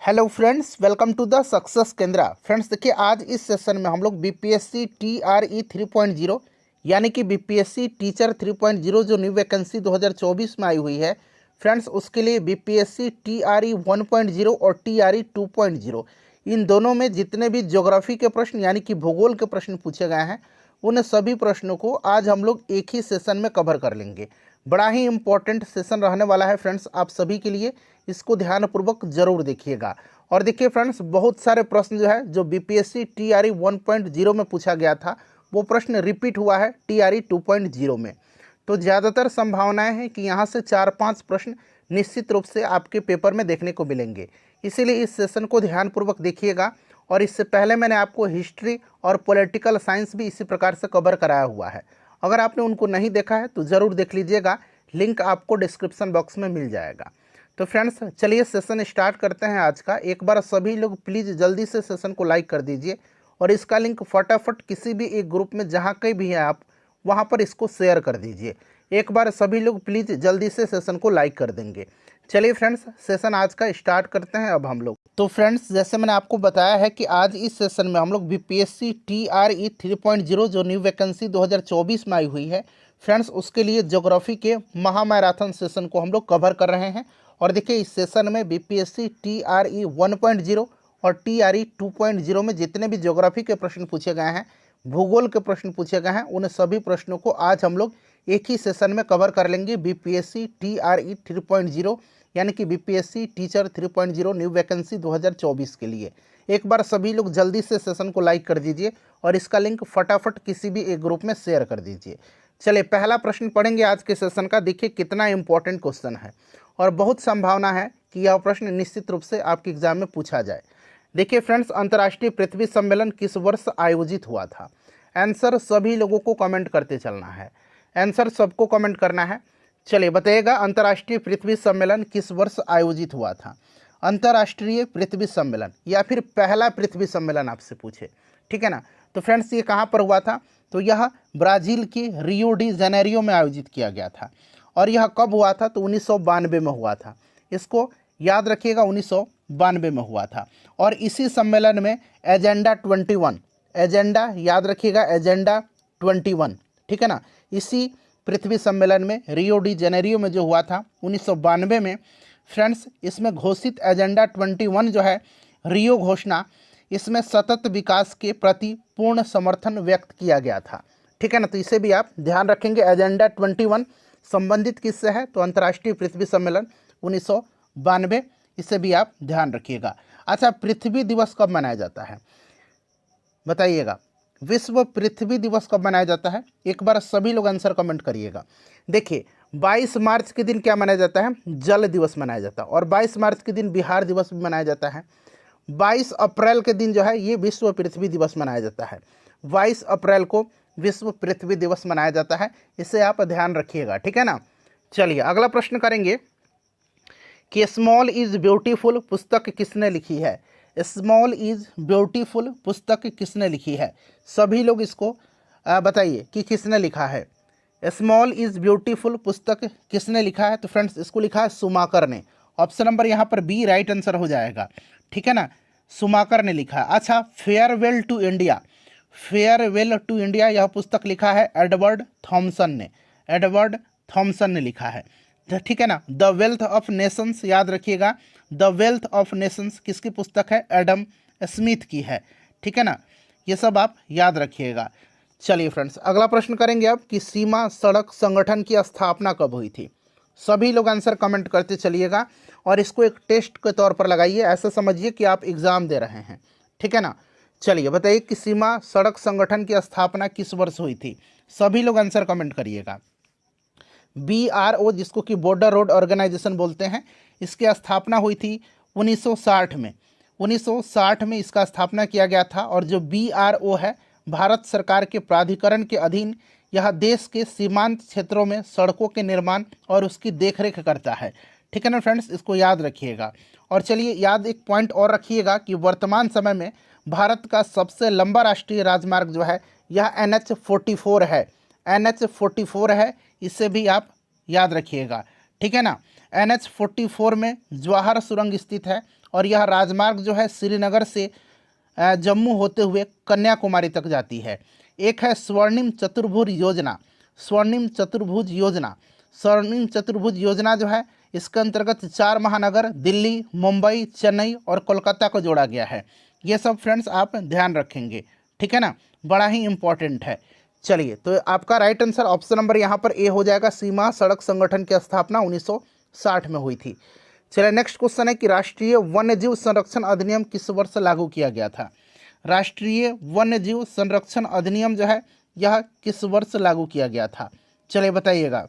Hello friends, welcome to the success Kendra. Friends देखिए, आज इस सेशन में हम लोग बीपीएससी टीआरई 3.0 यानी कि बीपीएससी टीचर 3.0 जो न्यू वैकेंसी 2024 में आई हुई है फ्रेंड्स, उसके लिए बीपीएससी टीआरई 1.0 और टीआरई 2.0 इन दोनों में जितने भी ज्योग्राफी के प्रश्न यानी कि भूगोल के प्रश्न पूछे गए हैं उन सभी प्रश्नों को आज हम लोग एक ही सेशन में कवर कर लेंगे। बड़ा ही इम्पोर्टेंट सेशन रहने वाला है फ्रेंड्स आप सभी के लिए, इसको ध्यानपूर्वक जरूर देखिएगा। और देखिए फ्रेंड्स, बहुत सारे प्रश्न जो है जो बीपीएससी टीआरई 1.0 में पूछा गया था वो प्रश्न रिपीट हुआ है टीआरई 2.0 में। तो ज़्यादातर संभावनाएं हैं कि यहाँ से 4-5 प्रश्न निश्चित रूप से आपके पेपर में देखने को मिलेंगे, इसीलिए इस सेशन को ध्यानपूर्वक देखिएगा। और इससे पहले मैंने आपको हिस्ट्री और पॉलिटिकल साइंस भी इसी प्रकार से कवर कराया हुआ है, अगर आपने उनको नहीं देखा है तो ज़रूर देख लीजिएगा, लिंक आपको डिस्क्रिप्शन बॉक्स में मिल जाएगा। तो फ्रेंड्स चलिए सेशन स्टार्ट करते हैं आज का। एक बार सभी लोग प्लीज़ जल्दी से सेशन को लाइक कर दीजिए और इसका लिंक फटाफट किसी भी एक ग्रुप में जहाँ कहीं भी है आप वहाँ पर इसको शेयर कर दीजिए। एक बार सभी लोग प्लीज़ जल्दी से सेशन को लाइक कर देंगे। चलिए फ्रेंड्स, सेशन आज का स्टार्ट करते हैं अब हम लोग। तो फ्रेंड्स जैसे मैंने आपको बताया है कि आज इस सेशन में हम लोग बीपीएससी टीआरई 3.0 जो न्यू वैकेंसी 2024 में आई हुई है फ्रेंड्स, उसके लिए ज्योग्राफी के महामैराथन सेशन को हम लोग कवर कर रहे हैं। और देखिए, इस सेशन में बीपीएससी टीआरई 1.0 और टीआरई 2.0 में जितने भी ज्योग्राफी के प्रश्न पूछे गए हैं, भूगोल के प्रश्न पूछे गए हैं, उन सभी प्रश्नों को आज हम लोग एक ही सेशन में कवर कर लेंगे। बीपीएससी टीआरई 3.0 यानी कि बीपीएससी टीचर 3.0 न्यू वैकेंसी 2024 के लिए। एक बार सभी लोग जल्दी से सेशन को लाइक कर दीजिए और इसका लिंक फटाफट किसी भी एक ग्रुप में शेयर कर दीजिए। चलिए पहला प्रश्न पढ़ेंगे आज के सेशन का। देखिए कितना इंपॉर्टेंट क्वेश्चन है और बहुत संभावना है कि यह प्रश्न निश्चित रूप से आपके एग्जाम में पूछा जाए। देखिए फ्रेंड्स, अंतर्राष्ट्रीय पृथ्वी सम्मेलन किस वर्ष आयोजित हुआ था? आंसर सभी लोगों को कमेंट करते चलना है, आंसर सबको कमेंट करना है। चलिए बताइएगा, अंतर्राष्ट्रीय पृथ्वी सम्मेलन किस वर्ष आयोजित हुआ था? अंतर्राष्ट्रीय पृथ्वी सम्मेलन या फिर पहला पृथ्वी सम्मेलन आपसे पूछे, ठीक है ना। तो फ्रेंड्स ये कहाँ पर हुआ था? तो यह ब्राज़ील के रियो डी जेनेरियो में आयोजित किया गया था। और यह कब हुआ था? तो 1992 में हुआ था। इसको याद रखिएगा, 1992 में हुआ था। और इसी सम्मेलन में एजेंडा 21, एजेंडा याद रखिएगा, एजेंडा 21, ठीक है ना। इसी पृथ्वी सम्मेलन में रियो डी जेनेरियो में जो हुआ था 1992 में फ्रेंड्स, इसमें घोषित एजेंडा 21 जो है रियो घोषणा, इसमें सतत विकास के प्रति पूर्ण समर्थन व्यक्त किया गया था, ठीक है ना। तो इसे भी आप ध्यान रखेंगे। एजेंडा 21 संबंधित किससे है? तो अंतर्राष्ट्रीय पृथ्वी सम्मेलन 1992, इसे भी आप ध्यान रखिएगा। अच्छा, पृथ्वी दिवस कब मनाया जाता है बताइएगा? विश्व पृथ्वी दिवस कब मनाया जाता है? एक बार सभी लोग आंसर कमेंट करिएगा। देखिए 22 मार्च के दिन क्या मनाया जाता है? जल दिवस मनाया जाता है। और 22 मार्च के दिन बिहार दिवस भी मनाया जाता है। 22 अप्रैल के दिन जो है ये विश्व पृथ्वी दिवस मनाया जाता है। 22 अप्रैल को विश्व पृथ्वी दिवस मनाया जाता है, इसे आप ध्यान रखिएगा, ठीक है ना। चलिए अगला प्रश्न करेंगे कि स्मॉल इज ब्यूटीफुल पुस्तक किसने लिखी है? स्मॉल इज ब्यूटीफुल पुस्तक किसने लिखी है? सभी लोग इसको बताइए कि किसने लिखा है। स्मॉल इज ब्यूटीफुल पुस्तक किसने लिखा है? तो फ्रेंड्स इसको लिखा है सुमाकर ने। ऑप्शन नंबर यहाँ पर बी राइट आंसर हो जाएगा, ठीक है ना, सुमाकर ने लिखा है। अच्छा, farewell to India, farewell to India यह पुस्तक लिखा है एडवर्ड थॉमसन ने, एडवर्ड थॉमसन ने लिखा है, ठीक है ना। द वेल्थ ऑफ नेशंस याद रखिएगा, द वेल्थ ऑफ नेशंस किसकी पुस्तक है? एडम स्मिथ की है, ठीक है ना। ये सब आप याद रखिएगा। चलिए फ्रेंड्स अगला प्रश्न करेंगे अब कि सीमा सड़क संगठन की स्थापना कब हुई थी? सभी लोग आंसर कमेंट करते चलिएगा और इसको एक टेस्ट के तौर पर लगाइए, ऐसा समझिए कि आप एग्ज़ाम दे रहे हैं, ठीक है ना। चलिए बताइए कि सीमा सड़क संगठन की स्थापना किस वर्ष हुई थी? सभी लोग आंसर कमेंट करिएगा। BRO जिसको कि बॉर्डर रोड ऑर्गेनाइजेशन बोलते हैं, इसकी स्थापना हुई थी 1960 में। 1960 में इसका स्थापना किया गया था। और जो BRO है भारत सरकार के प्राधिकरण के अधीन, यह देश के सीमांत क्षेत्रों में सड़कों के निर्माण और उसकी देखरेख करता है, ठीक है ना फ्रेंड्स, इसको याद रखिएगा। और चलिए याद एक पॉइंट और रखिएगा कि वर्तमान समय में भारत का सबसे लंबा राष्ट्रीय राजमार्ग जो है यह NH44 है, NH44 है, इसे भी आप याद रखिएगा, ठीक है ना। NH44 में जवाहर सुरंग स्थित है और यह राजमार्ग जो है श्रीनगर से जम्मू होते हुए कन्याकुमारी तक जाती है। एक है स्वर्णिम चतुर्भुज योजना। स्वर्णिम चतुर्भुज योजना, स्वर्णिम चतुर्भुज योजना जो है इसके अंतर्गत 4 महानगर दिल्ली, मुंबई, चेन्नई और कोलकाता को जोड़ा गया है। ये सब फ्रेंड्स आप ध्यान रखेंगे, ठीक है ना, बड़ा ही इंपॉर्टेंट है। चलिए, तो आपका राइट आंसर ऑप्शन नंबर यहाँ पर ए हो जाएगा। सीमा सड़क संगठन की स्थापना 1960 में हुई थी। चलिए, नेक्स्ट क्वेश्चन है कि राष्ट्रीय वन्यजीव संरक्षण अधिनियम किस वर्ष लागू किया गया था। राष्ट्रीय वन्यजीव संरक्षण अधिनियम जो है यह किस वर्ष लागू किया गया था, चलिए बताइएगा।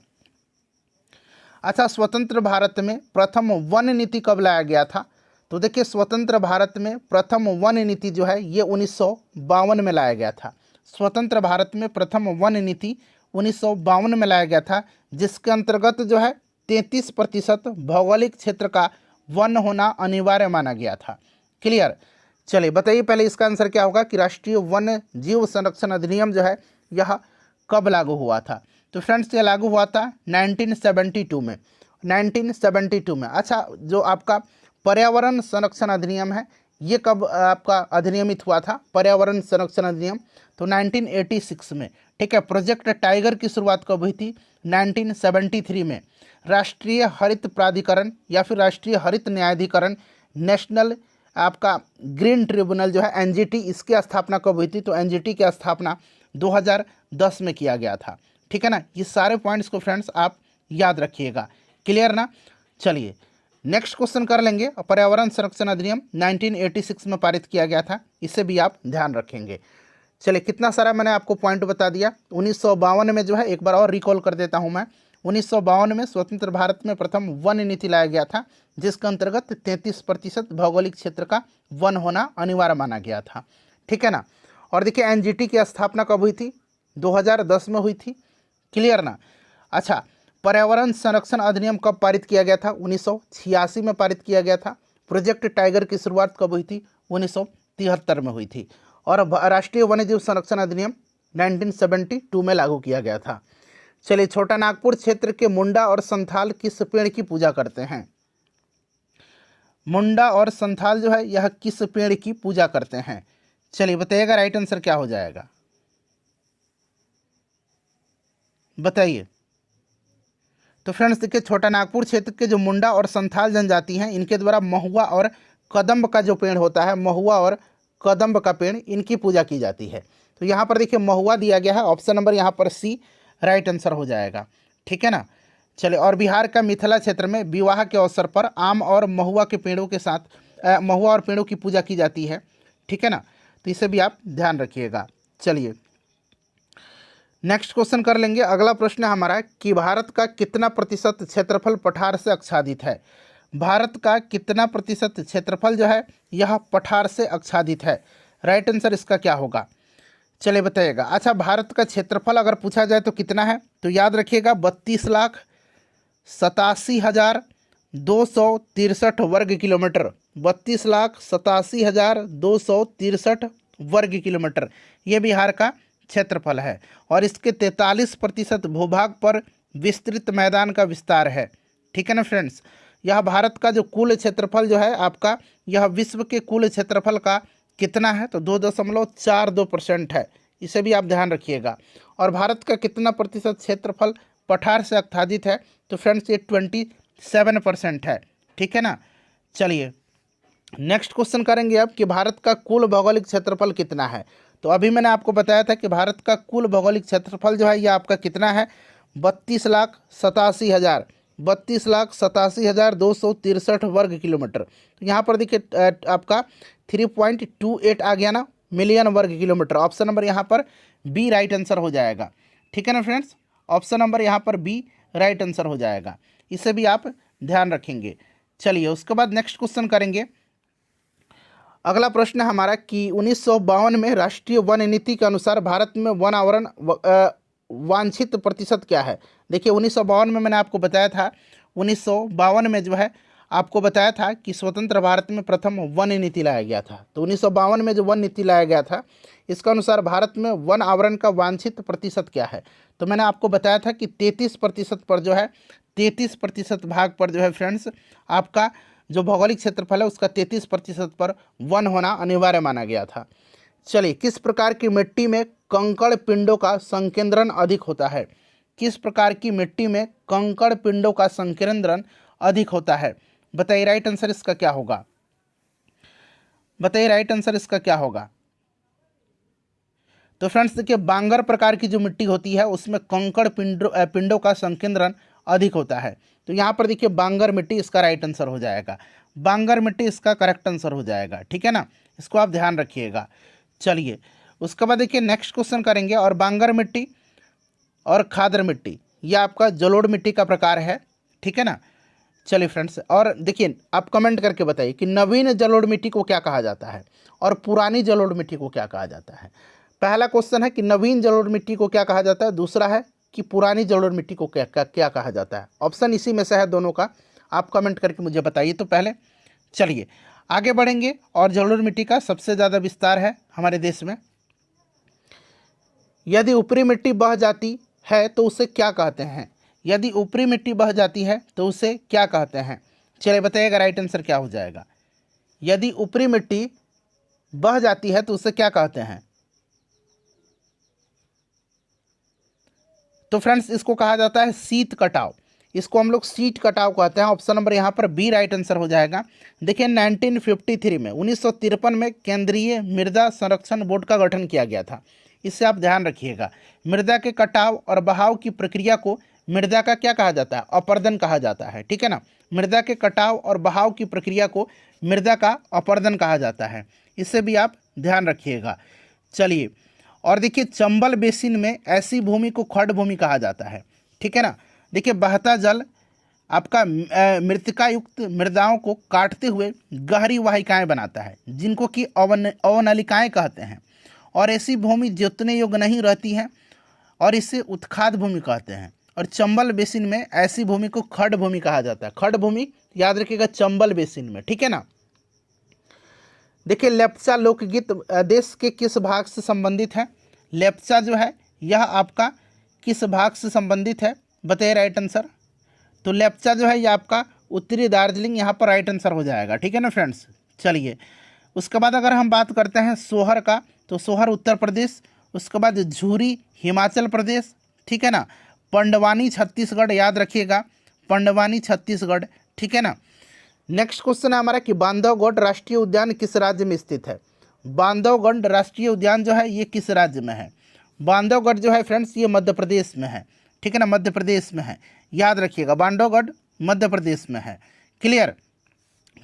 अच्छा, स्वतंत्र भारत में प्रथम वन नीति कब लाया गया था? तो देखिए, स्वतंत्र भारत में प्रथम वन नीति जो है ये 1952 में लाया गया था। स्वतंत्र भारत में प्रथम वन नीति 1952 में लाया गया था, जिसके अंतर्गत जो है 33% भौगोलिक क्षेत्र का वन होना अनिवार्य माना गया था। क्लियर? चलिए बताइए पहले इसका आंसर क्या होगा कि राष्ट्रीय वन्य जीव संरक्षण अधिनियम जो है यह कब लागू हुआ था। तो फ्रेंड्स, ये लागू हुआ था 1972 में, 1972 में। अच्छा, जो आपका पर्यावरण संरक्षण अधिनियम है ये कब आपका अधिनियमित हुआ था? पर्यावरण संरक्षण अधिनियम तो 1986 में, ठीक है। प्रोजेक्ट टाइगर की शुरुआत कब हुई थी? 1973 में। राष्ट्रीय हरित प्राधिकरण या फिर राष्ट्रीय हरित न्यायाधिकरण, नेशनल आपका ग्रीन ट्रिब्यूनल जो है एनजीटी, इसकी स्थापना कब हुई थी? तो एनजीटी की स्थापना 2010 में किया गया था, ठीक है ना। ये सारे पॉइंट्स को फ्रेंड्स आप याद रखिएगा। क्लियर ना? चलिए नेक्स्ट क्वेश्चन कर लेंगे। पर्यावरण संरक्षण अधिनियम 1986 में पारित किया गया था, इसे भी आप ध्यान रखेंगे। चलिए, कितना सारा मैंने आपको पॉइंट बता दिया। 1952 में जो है, एक बार और रिकॉल कर देता हूं मैं, 1952 में स्वतंत्र भारत में प्रथम वन नीति लाया गया था, जिसके अंतर्गत 33% भौगोलिक क्षेत्र का वन होना अनिवार्य माना गया था, ठीक है ना। और देखिए, एनजीटी की स्थापना कब हुई थी? 2010 में हुई थी। क्लियर ना? अच्छा, पर्यावरण संरक्षण अधिनियम कब पारित किया गया था? 1986 में पारित किया गया था। प्रोजेक्ट टाइगर की शुरुआत कब हुई थी? 1973 में हुई थी। और राष्ट्रीय वन्यजीव संरक्षण अधिनियम 1972 में लागू किया गया था। चलिए, छोटा नागपुर क्षेत्र के मुंडा और संथाल किस पेड़ की पूजा करते हैं? मुंडा और संथाल जो है यह किस पेड़ की पूजा करते हैं? चलिए बताइएगा, राइट आंसर क्या हो जाएगा, बताइए। तो फ्रेंड्स देखिए, छोटा नागपुर क्षेत्र के जो मुंडा और संथाल जनजाति हैं, इनके द्वारा महुआ और कदम्ब का जो पेड़ होता है, महुआ और कदम्ब का पेड़, इनकी पूजा की जाती है। तो यहाँ पर देखिए महुआ दिया गया है, ऑप्शन नंबर यहाँ पर सी राइट आंसर हो जाएगा, ठीक है ना। चलिए, और बिहार का मिथिला क्षेत्र में विवाह के अवसर पर आम और महुआ के पेड़ों के साथ महुआ और पेड़ों की पूजा की जाती है, ठीक है ना। तो इसे भी आप ध्यान रखिएगा। चलिए नेक्स्ट क्वेश्चन कर लेंगे। अगला प्रश्न हमारा कि भारत का कितना प्रतिशत क्षेत्रफल पठार से आच्छादित है? भारत का कितना प्रतिशत क्षेत्रफल जो है यह पठार से आच्छादित है? राइट आंसर इसका क्या होगा, चलिए बताइएगा। अच्छा, भारत का क्षेत्रफल अगर पूछा जाए तो कितना है? तो याद रखिएगा 32,87,263 वर्ग किलोमीटर, 32,87,263 वर्ग किलोमीटर ये बिहार का क्षेत्रफल है। और इसके 43% भूभाग पर विस्तृत मैदान का विस्तार है, ठीक है ना फ्रेंड्स। यह भारत का जो कुल क्षेत्रफल जो है आपका, यह विश्व के कुल क्षेत्रफल का कितना है? तो 2.42% है, इसे भी आप ध्यान रखिएगा। और भारत का कितना प्रतिशत क्षेत्रफल पठार से आच्छादित है? तो फ्रेंड्स ये 27% है, ठीक है ना। चलिए नेक्स्ट क्वेश्चन करेंगे अब कि भारत का कुल भौगोलिक क्षेत्रफल कितना है। तो अभी मैंने आपको बताया था कि भारत का कुल भौगोलिक क्षेत्रफल जो है यह आपका कितना है? 32,87,263 वर्ग किलोमीटर। तो यहाँ पर देखिए आपका 3.28 आ गया ना, मिलियन वर्ग किलोमीटर। ऑप्शन नंबर यहाँ पर बी राइट आंसर हो जाएगा, ठीक है ना फ्रेंड्स। ऑप्शन नंबर यहाँ पर बी राइट आंसर हो जाएगा, इसे भी आप ध्यान रखेंगे। चलिए उसके बाद नेक्स्ट क्वेश्चन करेंगे। अगला प्रश्न हमारा कि 1952 में राष्ट्रीय वन नीति के अनुसार भारत में वन आवरण वांछित प्रतिशत क्या है? देखिए 1952 में मैंने आपको बताया था, 1952 में जो है आपको बताया था कि स्वतंत्र भारत में प्रथम वन नीति लाया गया था। तो 1952 में जो वन नीति लाया गया था इसका अनुसार भारत में वन आवरण का वांछित प्रतिशत क्या है? तो मैंने आपको बताया था कि 33% पर जो है 33% भाग पर जो है फ्रेंड्स आपका जो भौगोलिक क्षेत्रफल है उसका 33% पर वन होना अनिवार्य माना गया था। चलिए, किस प्रकार की मिट्टी में कंकड़ पिंडों का संकेंद्रण अधिक होता है? किस प्रकार की मिट्टी में कंकड़ पिंडों का संकेंद्रण अधिक होता है? बताइए राइट आंसर इसका क्या होगा? बताइए राइट आंसर इसका क्या होगा? तो फ्रेंड्स देखिए, बांगर प्रकार की जो मिट्टी होती है उसमें कंकड़ पिंडों का संकेंद्रण अधिक होता है। तो यहाँ पर देखिए बांगर मिट्टी इसका राइट आंसर हो जाएगा। बांगर मिट्टी इसका करेक्ट आंसर हो जाएगा, ठीक है ना, इसको आप ध्यान रखिएगा। चलिए, उसके बाद देखिए नेक्स्ट क्वेश्चन करेंगे। और बांगर मिट्टी और खादर मिट्टी यह आपका जलोढ़ मिट्टी का प्रकार है, ठीक है ना। चलिए फ्रेंड्स, और देखिए आप कमेंट करके बताइए कि नवीन जलोढ़ मिट्टी को क्या कहा जाता है और पुरानी जलोढ़ मिट्टी को क्या कहा जाता है। पहला क्वेश्चन है कि नवीन जलोढ़ मिट्टी को क्या कहा जाता है, दूसरा है कि पुरानी जलोढ़ मिट्टी को क्या कहा जाता है। ऑप्शन इसी में से है दोनों का, आप कमेंट करके मुझे बताइए। तो पहले चलिए आगे बढ़ेंगे। और जलोढ़ मिट्टी का सबसे ज़्यादा विस्तार है हमारे देश में। यदि ऊपरी मिट्टी बह जाती है तो उसे क्या कहते हैं? यदि ऊपरी मिट्टी बह जाती है तो उसे क्या कहते हैं? चलिए बताइएगा राइट आंसर क्या हो जाएगा। यदि ऊपरी मिट्टी बह जाती है तो उसे क्या कहते हैं? तो फ्रेंड्स इसको कहा जाता है शीत कटाव। इसको हम लोग शीत कटाव कहते हैं। ऑप्शन नंबर यहाँ पर बी राइट आंसर हो जाएगा। देखिए 1953 में 1953 में केंद्रीय मृदा संरक्षण बोर्ड का गठन किया गया था। इससे आप ध्यान रखिएगा। मृदा के कटाव और बहाव की प्रक्रिया को मृदा का क्या कहा जाता है? अपरदन कहा जाता है, ठीक है ना। मृदा के कटाव और बहाव की प्रक्रिया को मृदा का अपरदन कहा जाता है। इससे भी आप ध्यान रखिएगा। चलिए, और देखिए चंबल बेसिन में ऐसी भूमि को खड़ भूमि कहा जाता है, ठीक है ना। देखिए बहता जल आपका मृतिका युक्त मृदाओं को काटते हुए गहरी वाहिकाएं बनाता है, जिनको कि अवनलिकाएं कहते हैं। और ऐसी भूमि जोतने योग्य नहीं रहती है और इसे उत्खाद भूमि कहते हैं। और चंबल बेसिन में ऐसी भूमि को खड़ भूमि कहा जाता है। खड़ भूमि याद रखिएगा चंबल बेसिन में, ठीक है ना। देखिए लेप्चा लोकगीत देश के किस भाग से संबंधित है? लेप्चा जो है यह आपका किस भाग से संबंधित है? बताइए राइट आंसर। तो लेप्चा जो है यह आपका उत्तरी दार्जिलिंग यहाँ पर राइट आंसर हो जाएगा, ठीक है ना फ्रेंड्स। चलिए, उसके बाद अगर हम बात करते हैं सोहर का, तो सोहर उत्तर प्रदेश। उसके बाद झूरी हिमाचल प्रदेश, ठीक है ना। पंडवानी छत्तीसगढ़, याद रखिएगा पंडवानी छत्तीसगढ़, ठीक है ना। नेक्स्ट क्वेश्चन है हमारा कि बांधवगढ़ राष्ट्रीय उद्यान किस राज्य में स्थित है? बांधवगढ़ राष्ट्रीय उद्यान जो है ये किस राज्य में है? बांधवगढ़ जो है फ्रेंड्स ये मध्य प्रदेश में है, ठीक है ना, मध्य प्रदेश में है। याद रखिएगा बांधवगढ़ मध्य प्रदेश में है। क्लियर?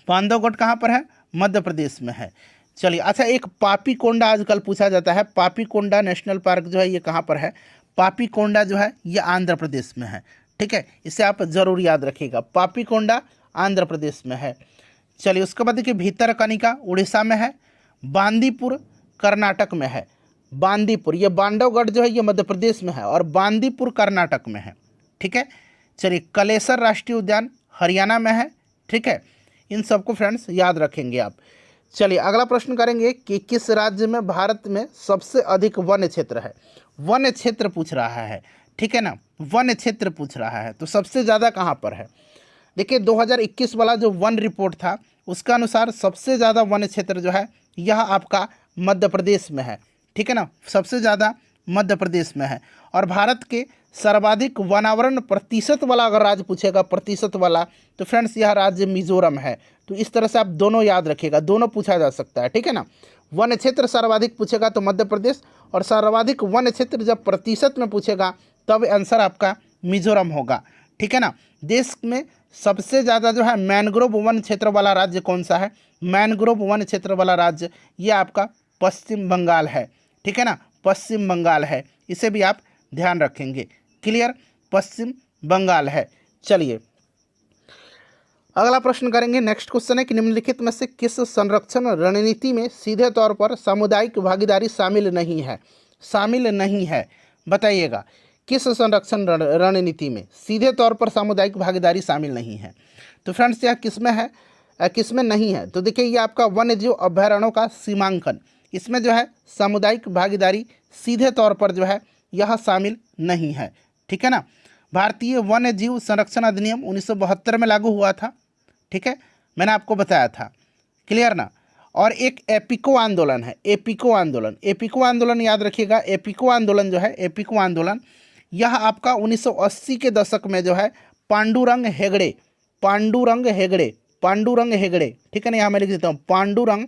बांधवगढ़ कहाँ पर है? मध्य प्रदेश में है। चलिए, अच्छा एक पापी कोंडा आजकल पूछा जाता है। पापी कोंडा नेशनल पार्क जो है ये कहाँ पर है? पापी कोंडा जो है ये आंध्र प्रदेश में है, ठीक है। इसे आप जरूर याद रखिएगा, पापी कोंडा आंध्र प्रदेश में है। चलिए, उसके बाद देखिए भीतरकनिका उड़ीसा में है। बांदीपुर कर्नाटक में है। बांदीपुर, ये बांधवगढ़ जो है ये मध्य प्रदेश में है और बांदीपुर कर्नाटक में है, ठीक है। चलिए, कलेसर राष्ट्रीय उद्यान हरियाणा में है, ठीक है। इन सबको फ्रेंड्स याद रखेंगे आप। चलिए अगला प्रश्न करेंगे कि किस राज्य में भारत में सबसे अधिक वन्य क्षेत्र है? वन्य क्षेत्र पूछ रहा है, ठीक है ना, वन्य क्षेत्र पूछ रहा है। तो सबसे ज़्यादा कहाँ पर है? देखिए 2021 वाला जो वन रिपोर्ट था उसका अनुसार सबसे ज़्यादा वन्य क्षेत्र जो है यह आपका मध्य प्रदेश में है, ठीक है ना, सबसे ज़्यादा मध्य प्रदेश में है। और भारत के सर्वाधिक वनावरण प्रतिशत वाला अगर राज्य पूछेगा, प्रतिशत वाला, तो फ्रेंड्स यह राज्य मिजोरम है। तो इस तरह से आप दोनों याद रखिएगा, दोनों पूछा जा सकता है, ठीक है ना। वन्य क्षेत्र सर्वाधिक पूछेगा तो मध्य प्रदेश, और सर्वाधिक वन्य क्षेत्र जब प्रतिशत में पूछेगा तब आंसर आपका मिजोरम होगा, ठीक है ना। देश में सबसे ज़्यादा जो है मैनग्रोव वन क्षेत्र वाला राज्य कौन सा है? मैनग्रोव वन क्षेत्र वाला राज्य ये आपका पश्चिम बंगाल है, ठीक है ना, पश्चिम बंगाल है। इसे भी आप ध्यान रखेंगे। क्लियर? पश्चिम बंगाल है। चलिए अगला प्रश्न करेंगे। नेक्स्ट क्वेश्चन है कि निम्नलिखित में से किस संरक्षण रणनीति में सीधे तौर पर सामुदायिक भागीदारी शामिल नहीं है? शामिल नहीं है, बताइएगा किस संरक्षण रणनीति में सीधे तौर पर सामुदायिक भागीदारी शामिल नहीं है? तो फ्रेंड्स यह किसमें है, किसमें नहीं है? तो देखिए ये आपका वन्य जीव अभयारण्यों का सीमांकन, इसमें जो है सामुदायिक भागीदारी सीधे तौर पर जो है यह शामिल नहीं है, ठीक है ना। भारतीय वन्य जीव संरक्षण अधिनियम 1972 में लागू हुआ था, ठीक है। मैंने आपको बताया था, क्लियर ना। और एक एपिको आंदोलन है, एपिको आंदोलन। एपिको आंदोलन याद रखिएगा, एपिको आंदोलन जो है, एपिको आंदोलन यह आपका 1980 के दशक में जो है पांडुरंग हेगड़े, पांडुरंग हेगड़े, पांडुरंग हेगड़े, ठीक है ना, यहाँ मैं लिख देता हूँ पांडुरंग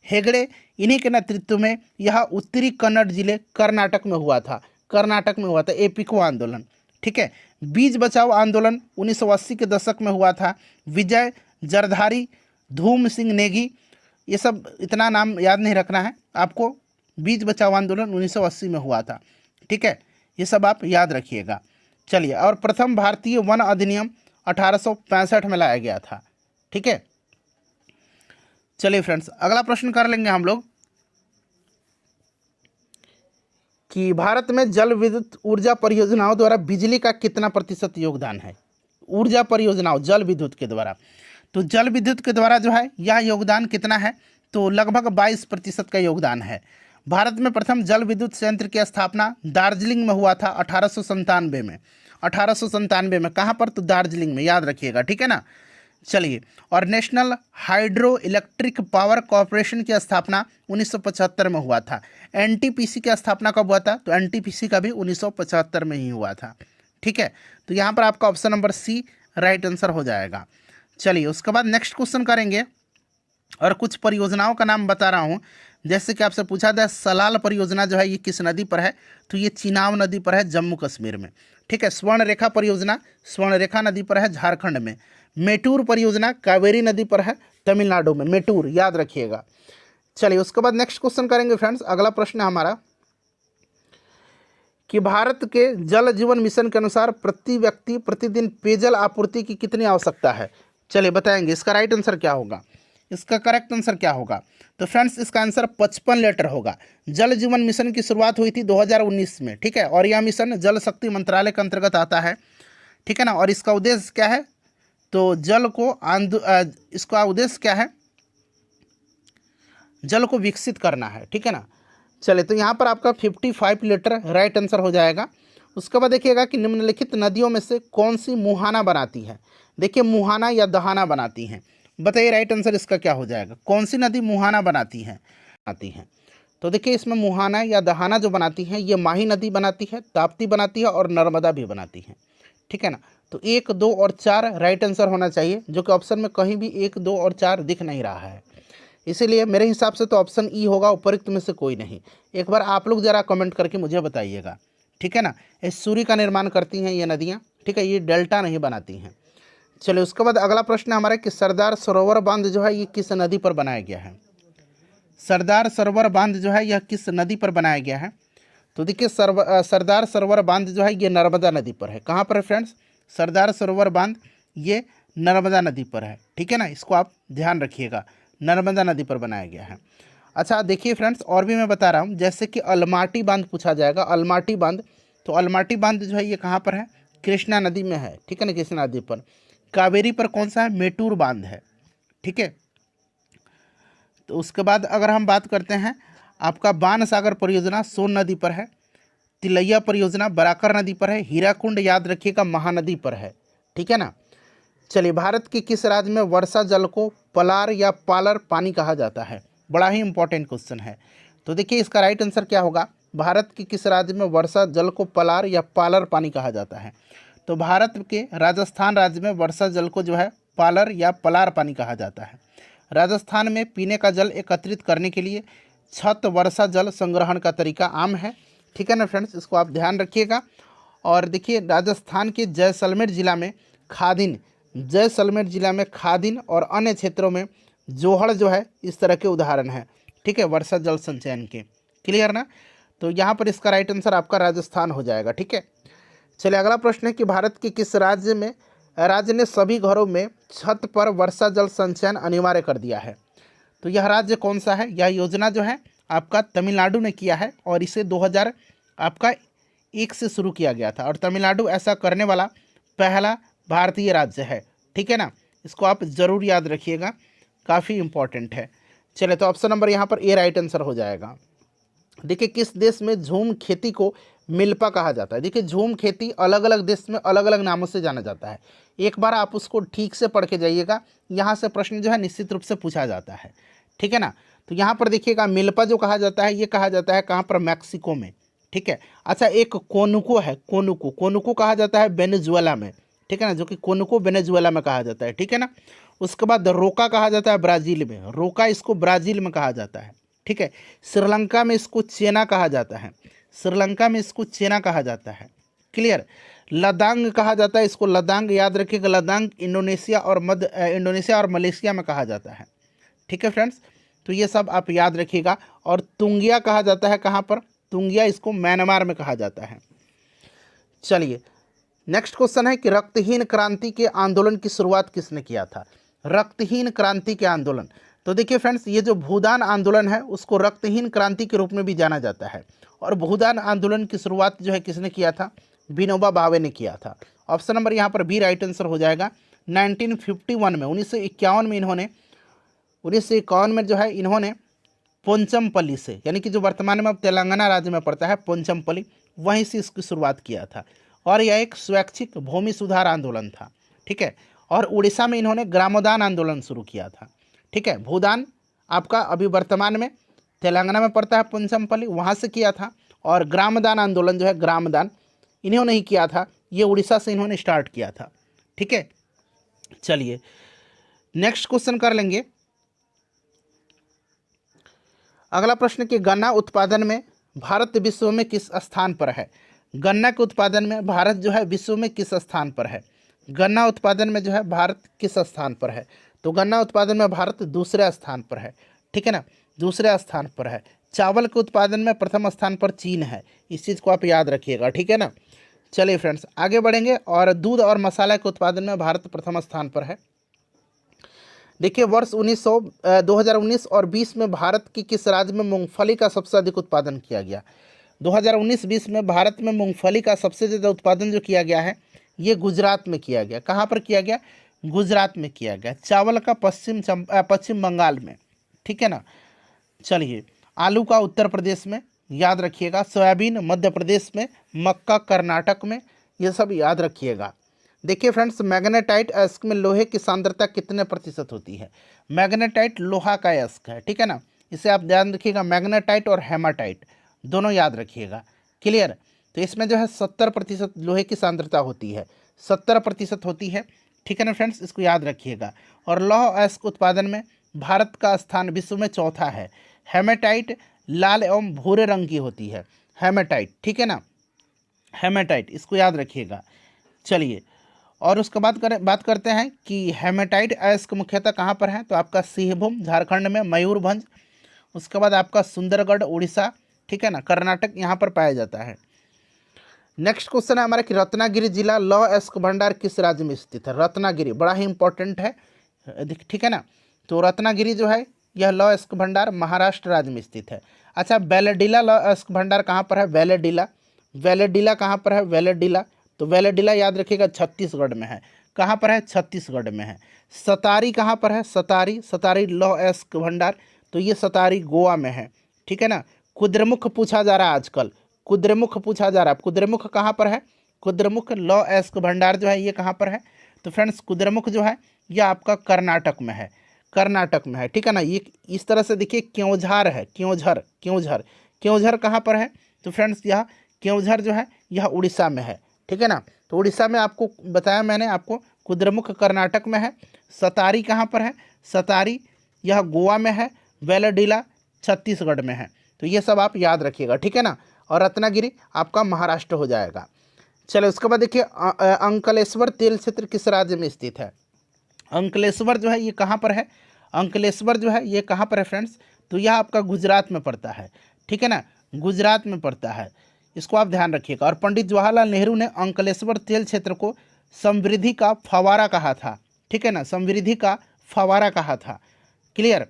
हेगड़े, इन्हीं के नेतृत्व में यह उत्तरी कन्नड़ जिले कर्नाटक में हुआ था, कर्नाटक में हुआ था एपिको आंदोलन, ठीक है। बीज बचाओ आंदोलन 1980 के दशक में हुआ था, विजय जरधारी, धूम सिंह नेगी, ये सब इतना नाम याद नहीं रखना है आपको। बीज बचाओ आंदोलन 1980 में हुआ था, ठीक है, ये सब आप याद रखिएगा। चलिए, और प्रथम भारतीय वन अधिनियम 1865 में लाया गया था, ठीक है। चलिए फ्रेंड्स, अगला प्रश्न कर लेंगे हम लोग कि भारत में जल विद्युत ऊर्जा परियोजनाओं द्वारा बिजली का कितना प्रतिशत योगदान है। ऊर्जा परियोजनाओं जल विद्युत के द्वारा, तो जल विद्युत के द्वारा जो है यह योगदान कितना है, तो लगभग 22% का योगदान है। भारत में प्रथम जल विद्युत संयंत्र की स्थापना दार्जिलिंग में हुआ था 1897 में, 1897 में। कहाँ पर, तो दार्जिलिंग में, याद रखिएगा, ठीक है ना। चलिए, और national hydro electric power corporation की स्थापना 1975 में हुआ था। एनटीपीसी की स्थापना कब हुआ था, तो एनटीपीसी का भी 1975 में ही हुआ था, ठीक है। तो यहाँ पर आपका option number C right answer हो जाएगा। चलिए, उसके बाद नेक्स्ट क्वेश्चन करेंगे और कुछ परियोजनाओं का नाम बता रहा हूँ। जैसे कि आपसे पूछा था सलाल परियोजना जो है ये किस नदी पर है, तो ये चिनाब नदी पर है, जम्मू कश्मीर में, ठीक है। स्वर्ण रेखा परियोजना स्वर्ण रेखा नदी पर है, झारखंड में। मेटूर परियोजना कावेरी नदी पर है, तमिलनाडु में, मेटूर, याद रखिएगा। चलिए, उसके बाद नेक्स्ट क्वेश्चन करेंगे फ्रेंड्स। अगला प्रश्न है हमारा कि भारत के जल जीवन मिशन के अनुसार प्रति व्यक्ति प्रतिदिन पेयजल आपूर्ति की कितनी आवश्यकता है। चलिए बताएंगे इसका राइट आंसर क्या होगा, इसका करेक्ट आंसर क्या होगा। तो फ्रेंड्स इसका आंसर 55 लीटर होगा। जल जीवन मिशन की शुरुआत हुई थी 2019 में, ठीक है, और यह मिशन जल शक्ति मंत्रालय के अंतर्गत आता है, ठीक है ना। और इसका उद्देश्य क्या है, तो जल को इसका उद्देश्य क्या है, जल को विकसित करना है, ठीक है ना। चलिए, तो यहाँ पर आपका 55 लीटर राइट आंसर हो जाएगा। उसके बाद देखिएगा कि निम्नलिखित नदियों में से कौन सी मुहाना बनाती है। देखिए, मुहाना या दहाना बनाती हैं, बताइए राइट आंसर इसका क्या हो जाएगा। कौन सी नदी मुहाना बनाती है, तो देखिए इसमें मुहाना या दहाना जो बनाती हैं ये माही नदी बनाती है, ताप्ती बनाती है और नर्मदा भी बनाती है, ठीक है ना। तो 1, 2 और 4 राइट आंसर होना चाहिए, जो कि ऑप्शन में कहीं भी 1, 2 और 4 दिख नहीं रहा है। इसीलिए मेरे हिसाब से तो ऑप्शन ई होगा, उपरोक्त में से कोई नहीं। एक बार आप लोग ज़रा कमेंट करके मुझे बताइएगा, ठीक है ना। इस सूर्य का निर्माण करती हैं ये नदियाँ, ठीक है, ये डेल्टा नहीं बनाती हैं। चलिए, उसके बाद अगला प्रश्न हमारा कि सरदार सरोवर बांध जो है ये किस नदी पर बनाया गया है। सरदार सरोवर बांध जो है यह किस नदी पर बनाया गया है, तो देखिए सरदार सरोवर बांध जो है ये नर्मदा नदी पर है। कहाँ पर है फ्रेंड्स, सरदार सरोवर बांध ये नर्मदा नदी पर है, ठीक है ना, इसको आप ध्यान रखिएगा, नर्मदा नदी पर बनाया गया है। अच्छा देखिए फ्रेंड्स, और भी मैं बता रहा हूँ, जैसे कि अलमाटी बांध पूछा जाएगा, अलमाटी बांध, तो अलमाटी बांध जो है ये कहाँ पर है, कृष्णा नदी में है, ठीक है ना, कृष्णा नदी पर। कावेरी पर कौन सा है, मेटूर बांध है, ठीक है। तो उसके बाद अगर हम बात करते हैं आपका बाण सागर परियोजना सोन नदी पर है, तिलैया परियोजना बराकर नदी पर है, हीराकुंड याद रखिएगा महानदी पर है, ठीक है ना। चलिए, भारत के किस राज्य में वर्षा जल को पलार या पालर पानी कहा जाता है, बड़ा ही इंपॉर्टेंट क्वेश्चन है। तो देखिए इसका राइट आंसर क्या होगा, भारत के किस राज्य में वर्षा जल को पलार या पालर पानी कहा जाता है, तो भारत के राजस्थान राज्य में वर्षा जल को जो है पालर या पलार पानी कहा जाता है। राजस्थान में पीने का जल एकत्रित करने के लिए छत वर्षा जल संग्रहण का तरीका आम है, ठीक है ना फ्रेंड्स, इसको आप ध्यान रखिएगा। और देखिए राजस्थान के जैसलमेर जिला में खादिन, जैसलमेर जिला में खादिन और अन्य क्षेत्रों में जोहड़ जो है इस तरह के उदाहरण हैं, ठीक है, वर्षा जल संचयन के, क्लियर ना। तो यहाँ पर इसका राइट आंसर आपका राजस्थान हो जाएगा, ठीक है। चलिए, अगला प्रश्न है कि भारत के किस राज्य ने सभी घरों में छत पर वर्षा जल संचयन अनिवार्य कर दिया है, तो यह राज्य कौन सा है। यह योजना जो है आपका तमिलनाडु ने किया है और इसे 2001 से शुरू किया गया था, और तमिलनाडु ऐसा करने वाला पहला भारतीय राज्य है, ठीक है ना, इसको आप ज़रूर याद रखिएगा, काफ़ी इंपॉर्टेंट है। चलिए, तो ऑप्शन नंबर यहाँ पर ए राइट आंसर हो जाएगा। देखिए किस देश में झूम खेती को मिल्पा कहा जाता है। देखिए झूम खेती अलग अलग देश में अलग अलग नामों से जाना जाता है। एक बार आप उसको ठीक से पढ़ के जाइएगा, यहाँ से प्रश्न जो है निश्चित रूप से पूछा जाता है, ठीक है ना। तो यहाँ पर देखिएगा मिल्पा जो कहा जाता है, ये कहा जाता है कहाँ पर, मैक्सिको में, ठीक है। अच्छा एक कोनुको है, कोनुको, कोनुको कहा जाता है वेनेजुएला में, ठीक है ना, जो कि कोनुको वेनेजुएला में कहा जाता है, ठीक है ना। उसके बाद रोका कहा जाता है ब्राज़ील में, रोका इसको ब्राज़ील में कहा जाता है, ठीक है। श्रीलंका में इसको चेना कहा जाता है, श्रीलंका में इसको चेना कहा जाता है, क्लियर। लदांग कहा जाता है इसको, लदांग याद रखिएगा, लदांग इंडोनेशिया और मलेशिया में कहा जाता है, ठीक है फ्रेंड्स। तो ये सब आप याद रखिएगा। और तुंगिया कहा जाता है कहाँ पर, तुंगिया इसको म्यांमार में कहा जाता है। चलिए नेक्स्ट क्वेश्चन है कि रक्तहीन क्रांति के आंदोलन की शुरुआत किसने किया था। रक्तहीन क्रांति के आंदोलन, तो देखिए फ्रेंड्स ये जो भूदान आंदोलन है उसको रक्तहीन क्रांति के रूप में भी जाना जाता है। और भूदान आंदोलन की शुरुआत जो है किसने किया था, विनोबा भावे ने किया था। ऑप्शन नंबर यहाँ पर बी राइट आंसर हो जाएगा। 1951 में, 1951 में इन्होंने, 1951 में जो है इन्होंने पोंचमपल्ली से, यानी कि जो वर्तमान में अब तेलंगाना राज्य में पड़ता है पोंचमपल्ली, वहीं से इसकी शुरुआत किया था। और यह एक स्वैच्छिक भूमि सुधार आंदोलन था, ठीक है। और उड़ीसा में इन्होंने ग्रामोदान आंदोलन शुरू किया था, ठीक है। भूदान आपका अभी वर्तमान में तेलंगाना में पड़ता है पोंचमपल्ली, वहाँ से किया था। और ग्रामदान आंदोलन जो है, ग्रामदान इन्होंने ही किया था, ये उड़ीसा से इन्होंने स्टार्ट किया था, ठीक है। चलिए नेक्स्ट क्वेश्चन कर लेंगे। अगला प्रश्न कि गन्ना उत्पादन में भारत विश्व में किस स्थान पर है। गन्ना के उत्पादन में भारत जो है विश्व में किस स्थान पर है। गन्ना उत्पादन में जो है भारत किस स्थान पर है, तो गन्ना उत्पादन में भारत दूसरे स्थान पर है, ठीक है ना, दूसरे स्थान पर है। चावल के उत्पादन में प्रथम स्थान पर चीन है, इस चीज़ को आप याद रखिएगा, ठीक है ना। चलिए फ्रेंड्स आगे बढ़ेंगे। और दूध और मसाला के उत्पादन में भारत प्रथम स्थान पर है। देखिए वर्ष 2019 और 20 में भारत की किस राज्य में मूंगफली का सबसे अधिक उत्पादन किया गया। 2019-20 में भारत में मूंगफली का सबसे ज़्यादा उत्पादन जो किया गया है ये गुजरात में किया गया। कहाँ पर किया गया, गुजरात में किया गया। चावल का पश्चिम बंगाल में, ठीक है ना। चलिए आलू का उत्तर प्रदेश में, याद रखिएगा। सोयाबीन मध्य प्रदेश में, मक्का कर्नाटक में, ये सब याद रखिएगा। देखिए फ्रेंड्स मैग्नेटाइट अयस्क में लोहे की सांद्रता कितने प्रतिशत होती है। मैग्नेटाइट लोहा का अयस्क है, ठीक है ना, इसे आप ध्यान रखिएगा। मैग्नेटाइट और हेमाटाइट दोनों याद रखिएगा, क्लियर। तो इसमें जो है 70% लोहे की सांद्रता होती है, 70% होती है, ठीक है ना फ्रेंड्स, इसको याद रखिएगा। और लौह अयस्क उत्पादन में भारत का स्थान विश्व में चौथा है। हेमेटाइट लाल एवं भूरे रंग की होती है, हेमेटाइट, ठीक है ना, हेमेटाइट, इसको याद रखिएगा। चलिए और उसके बाद बात करते हैं कि हेमेटाइट अयस्क मुख्यतः कहाँ पर है, तो आपका सिंहभूम झारखंड में, मयूरभंज, उसके बाद आपका सुंदरगढ़ उड़ीसा, ठीक है ना, कर्नाटक, यहाँ पर पाया जाता है। नेक्स्ट क्वेश्चन है हमारा कि रत्नागिरी जिला लौह अयस्क भंडार किस राज्य में स्थित है। रत्नागिरी बड़ा ही इंपॉर्टेंट है, ठीक है ना। तो रत्नागिरी जो है यह लौह अयस्क भंडार महाराष्ट्र राज्य में स्थित है। अच्छा वेलेडिला लौह अयस्क भंडार कहाँ पर है, वेलेडिला, वेलेडिला कहाँ पर है, वेलेडिला, तो वेलेडिला याद रखिएगा छत्तीसगढ़ में है। कहाँ पर है, छत्तीसगढ़ में है। सतारी कहाँ पर है, सतारी, सतारी लौह अयस्क भंडार, तो ये सतारी गोवा में है, ठीक है ना। कुद्रेमुख पूछा जा रहा है आजकल, कुद्रेमुख पूछा जा रहा है, कुद्रेमुख कहाँ पर है, कुद्रेमुख लौह अयस्क भंडार जो है ये कहाँ पर है, तो फ्रेंड्स कुद्रेमुख जो है यह आपका कर्नाटक में है, कर्नाटक में है, ठीक है ना। ये इस तरह से देखिए क्योंझार है, क्योंझर, क्योंझर, क्योंझर कहाँ पर है, तो फ्रेंड्स यह क्योंझर जो है यह उड़ीसा में है, ठीक है ना। तो उड़ीसा में आपको बताया मैंने आपको, कुद्रेमुख कर्नाटक में है। सतारी कहाँ पर है, सतारी यह गोवा में है। वेलेडिला छत्तीसगढ़ में है। तो ये सब आप याद रखिएगा, ठीक है ना। और रत्नागिरी आपका महाराष्ट्र हो जाएगा। चलो उसके बाद देखिए अंकलेश्वर तेल क्षेत्र किस राज्य में स्थित है। अंकलेश्वर जो है ये कहाँ पर है, अंकलेश्वर जो है ये कहाँ पर है फ्रेंड्स, तो यह आपका गुजरात में पड़ता है, ठीक है ना, गुजरात में पड़ता है, इसको आप ध्यान रखिएगा। और पंडित जवाहरलाल नेहरू ने अंकलेश्वर तेल क्षेत्र को समृद्धि का फवारा कहा था, ठीक है ना, समृद्धि का फवारा कहा था, क्लियर।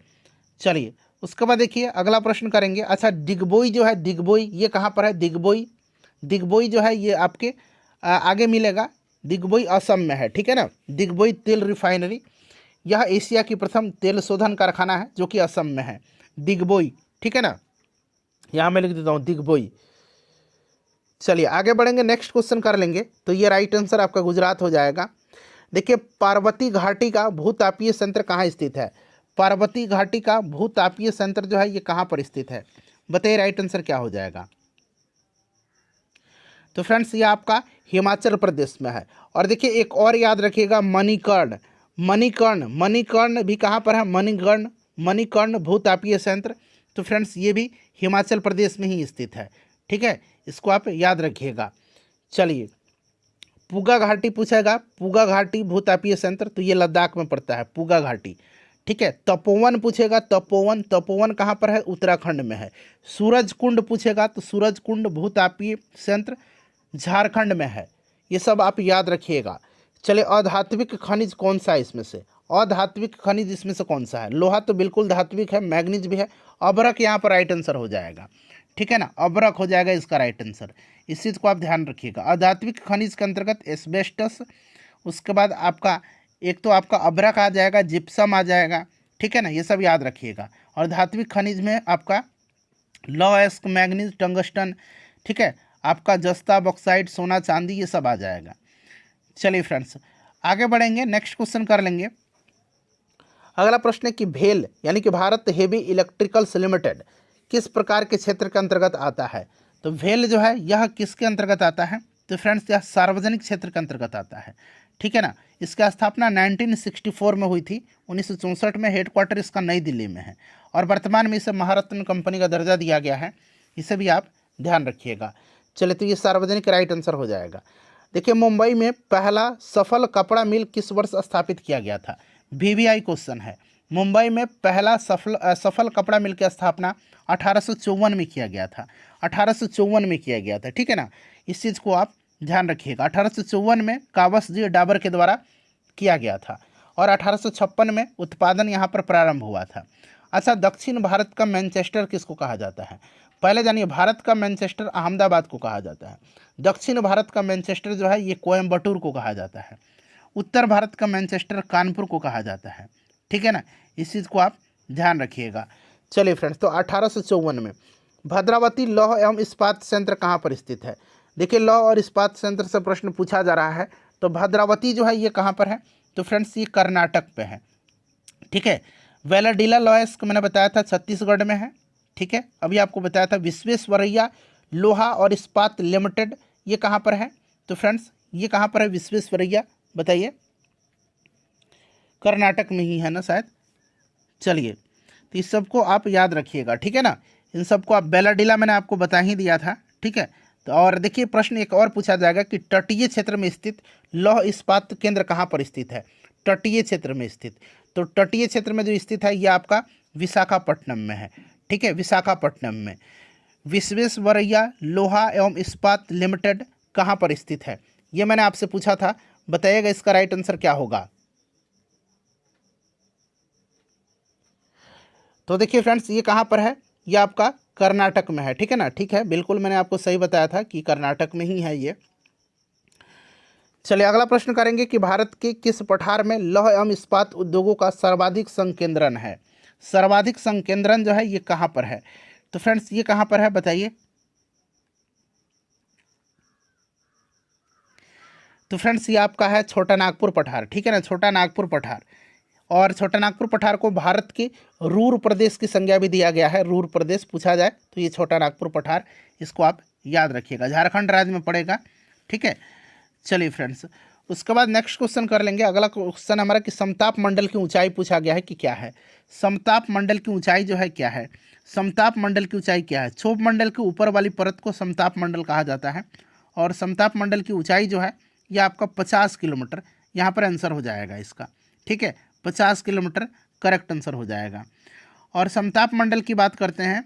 चलिए उसके बाद देखिए अगला प्रश्न करेंगे। अच्छा दिग्बोई जो है, दिग्बोई ये कहाँ पर है, दिग्बोई, दिग्बोई जो है ये आपके आगे मिलेगा, दिग्बोई असम में है, ठीक है ना। दिग्बोई तेल रिफाइनरी यह एशिया की प्रथम तेल शोधन कारखाना है जो कि असम में है, दिग्बोई, ठीक है ना। यहाँ मैं लिख देता हूँ दिग्बोई। चलिए आगे बढ़ेंगे, नेक्स्ट क्वेश्चन कर लेंगे। तो ये राइट आंसर आपका गुजरात हो जाएगा। देखिए पार्वती घाटी का भूतापीय संयंत्र कहाँ स्थित है? पार्वती घाटी का भूतापीय संयंत्र जो है ये कहाँ पर स्थित है? बताइए राइट आंसर क्या हो जाएगा। तो फ्रेंड्स ये आपका हिमाचल प्रदेश में है। और देखिए एक और याद रखिएगा, मणिकर्ण। मणिकर्ण मणिकर्ण भी कहाँ पर है? मणिकर्ण मणिकर्ण भूतापीय संयंत्र। तो फ्रेंड्स ये भी हिमाचल प्रदेश में ही स्थित है। ठीक है, इसको आप याद रखिएगा। चलिए पूगा घाटी पूछेगा, पूगा घाटी भूतापीय संयंत्र, तो ये लद्दाख में पड़ता है पूगा घाटी। ठीक है, तपोवन पूछेगा, तपोवन तपोवन कहाँ पर है? उत्तराखंड में है। सूरज कुंड पूछेगा तो सूरज कुंड भूतापीय संयंत्र झारखंड में है। ये सब आप याद रखिएगा। चलिए अधात्विक खनिज कौन सा है इसमें से? अधात्विक खनिज इसमें से कौन सा है? लोहा तो बिल्कुल धात्विक है, मैग्नीज भी है। अभ्रक यहाँ पर राइट आंसर हो जाएगा। ठीक है ना, अभ्रक हो जाएगा इसका राइट आंसर। इस चीज़ को आप ध्यान रखिएगा। अधात्विक खनिज के अंतर्गत एस्बेस्टस, उसके बाद आपका एक तो आपका अभ्रक आ जाएगा, जिप्सम आ जाएगा। ठीक है ना, ये सब याद रखिएगा। और धात्विक खनिज में आपका लौह, मैग्नीज, टंगस्टन, ठीक है, आपका जस्ता, बॉक्साइट, सोना, चांदी, ये सब आ जाएगा। चलिए फ्रेंड्स आगे बढ़ेंगे, नेक्स्ट क्वेश्चन कर लेंगे। अगला प्रश्न है कि भेल यानी कि भारत हेवी इलेक्ट्रिकल्स लिमिटेड किस प्रकार के क्षेत्र के अंतर्गत आता है? तो भेल जो है यह किसके अंतर्गत आता है? तो फ्रेंड्स यह सार्वजनिक क्षेत्र के अंतर्गत आता है। ठीक है ना, इसका स्थापना 1964 में हुई थी। 1964 में हेडक्वार्टर इसका नई दिल्ली में है। और वर्तमान में इसे महारत्न कंपनी का दर्जा दिया गया है। इसे भी आप ध्यान रखिएगा। चलिए तो ये सार्वजनिक राइट आंसर हो जाएगा। देखिए मुंबई में पहला सफल कपड़ा मिल किस वर्ष स्थापित किया गया था? VVI क्वेश्चन है। मुंबई में पहला सफल कपड़ा मिल की स्थापना 1854 में किया गया था। 1854 में किया गया था। ठीक है ना, इस चीज़ को आप ध्यान रखिएगा। 1854 में कावसजी डाबर के द्वारा किया गया था। और 1856 में उत्पादन यहाँ पर प्रारंभ हुआ था। अच्छा, दक्षिण भारत का मैनचेस्टर किसको कहा जाता है? पहले जानिए, भारत का मैनचेस्टर अहमदाबाद को कहा जाता है। दक्षिण भारत का मैनचेस्टर जो है ये कोयम्बटूर को कहा जाता है। उत्तर भारत का मैनचेस्टर कानपुर को कहा जाता है। ठीक है ना, इस चीज़ को आप ध्यान रखिएगा। चलिए फ्रेंड्स, तो 1854 में भद्रावती लौह एवं इस्पात संयंत्र कहाँ पर स्थित है? देखिए लौह और इस्पात संयंत्र से प्रश्न पूछा जा रहा है। तो भद्रावती जो है ये कहाँ पर है? तो फ्रेंड्स ये कर्नाटक पे है। ठीक है, वेलाडीला लॉयस्क मैंने बताया था छत्तीसगढ़ में है। ठीक है, अभी आपको बताया था विश्वेश्वरैया लोहा और इस्पात लिमिटेड, ये कहाँ पर है? तो फ्रेंड्स ये कहाँ पर है विश्वेश्वरैया? बताइए, कर्नाटक में ही है ना शायद। चलिए तो इस सबको आप याद रखिएगा। ठीक है ना, इन सबको आप, बेलाडीला मैंने आपको बता ही दिया था। ठीक है, तो और देखिए प्रश्न एक और पूछा जाएगा कि तटीय क्षेत्र में स्थित लौह इस्पात केंद्र कहाँ पर स्थित है? तटीय क्षेत्र में स्थित। तो तटीय क्षेत्र में जो स्थित है ये आपका विशाखापट्टनम में है। ठीक है, विशाखापट्टनम में विश्वेश्वरैया लोहा एवं इस्पात लिमिटेड कहाँ पर स्थित है? ये मैंने आपसे पूछा था। बताइएगा इसका राइट आंसर क्या होगा। तो देखिए फ्रेंड्स ये कहाँ पर है? ये आपका कर्नाटक में है। ठीक है ना, ठीक है, बिल्कुल मैंने आपको सही बताया था कि कर्नाटक में ही है ये। चलिए अगला प्रश्न करेंगे कि भारत के किस पठार में लौह एवं इस्पात उद्योगों का सर्वाधिक संकेंद्रण है? सर्वाधिक संकेंद्रण जो है ये कहाँ पर है? तो फ्रेंड्स ये कहाँ पर है बताइए। तो फ्रेंड्स ये आपका है छोटा नागपुर पठार। ठीक है ना, छोटा नागपुर पठार। और छोटा नागपुर पठार को भारत के रूर प्रदेश की संज्ञा भी दिया गया है। रूर प्रदेश पूछा जाए तो ये छोटा नागपुर पठार, इसको आप याद रखिएगा, झारखंड राज्य में पड़ेगा। ठीक है, चलिए फ्रेंड्स उसके बाद नेक्स्ट क्वेश्चन कर लेंगे। अगला क्वेश्चन हमारा कि समताप मंडल की ऊंचाई पूछा गया है कि क्या है? समताप मंडल की ऊंचाई जो है क्या है? समताप मंडल की ऊंचाई क्या है? क्षोभ मंडल के ऊपर वाली परत को समताप मंडल कहा जाता है। और समताप मंडल की ऊंचाई जो है ये आपका 50 किलोमीटर, यहाँ पर आंसर हो जाएगा इसका। ठीक है, 50 किलोमीटर करेक्ट आंसर हो जाएगा। और समताप मंडल की बात करते हैं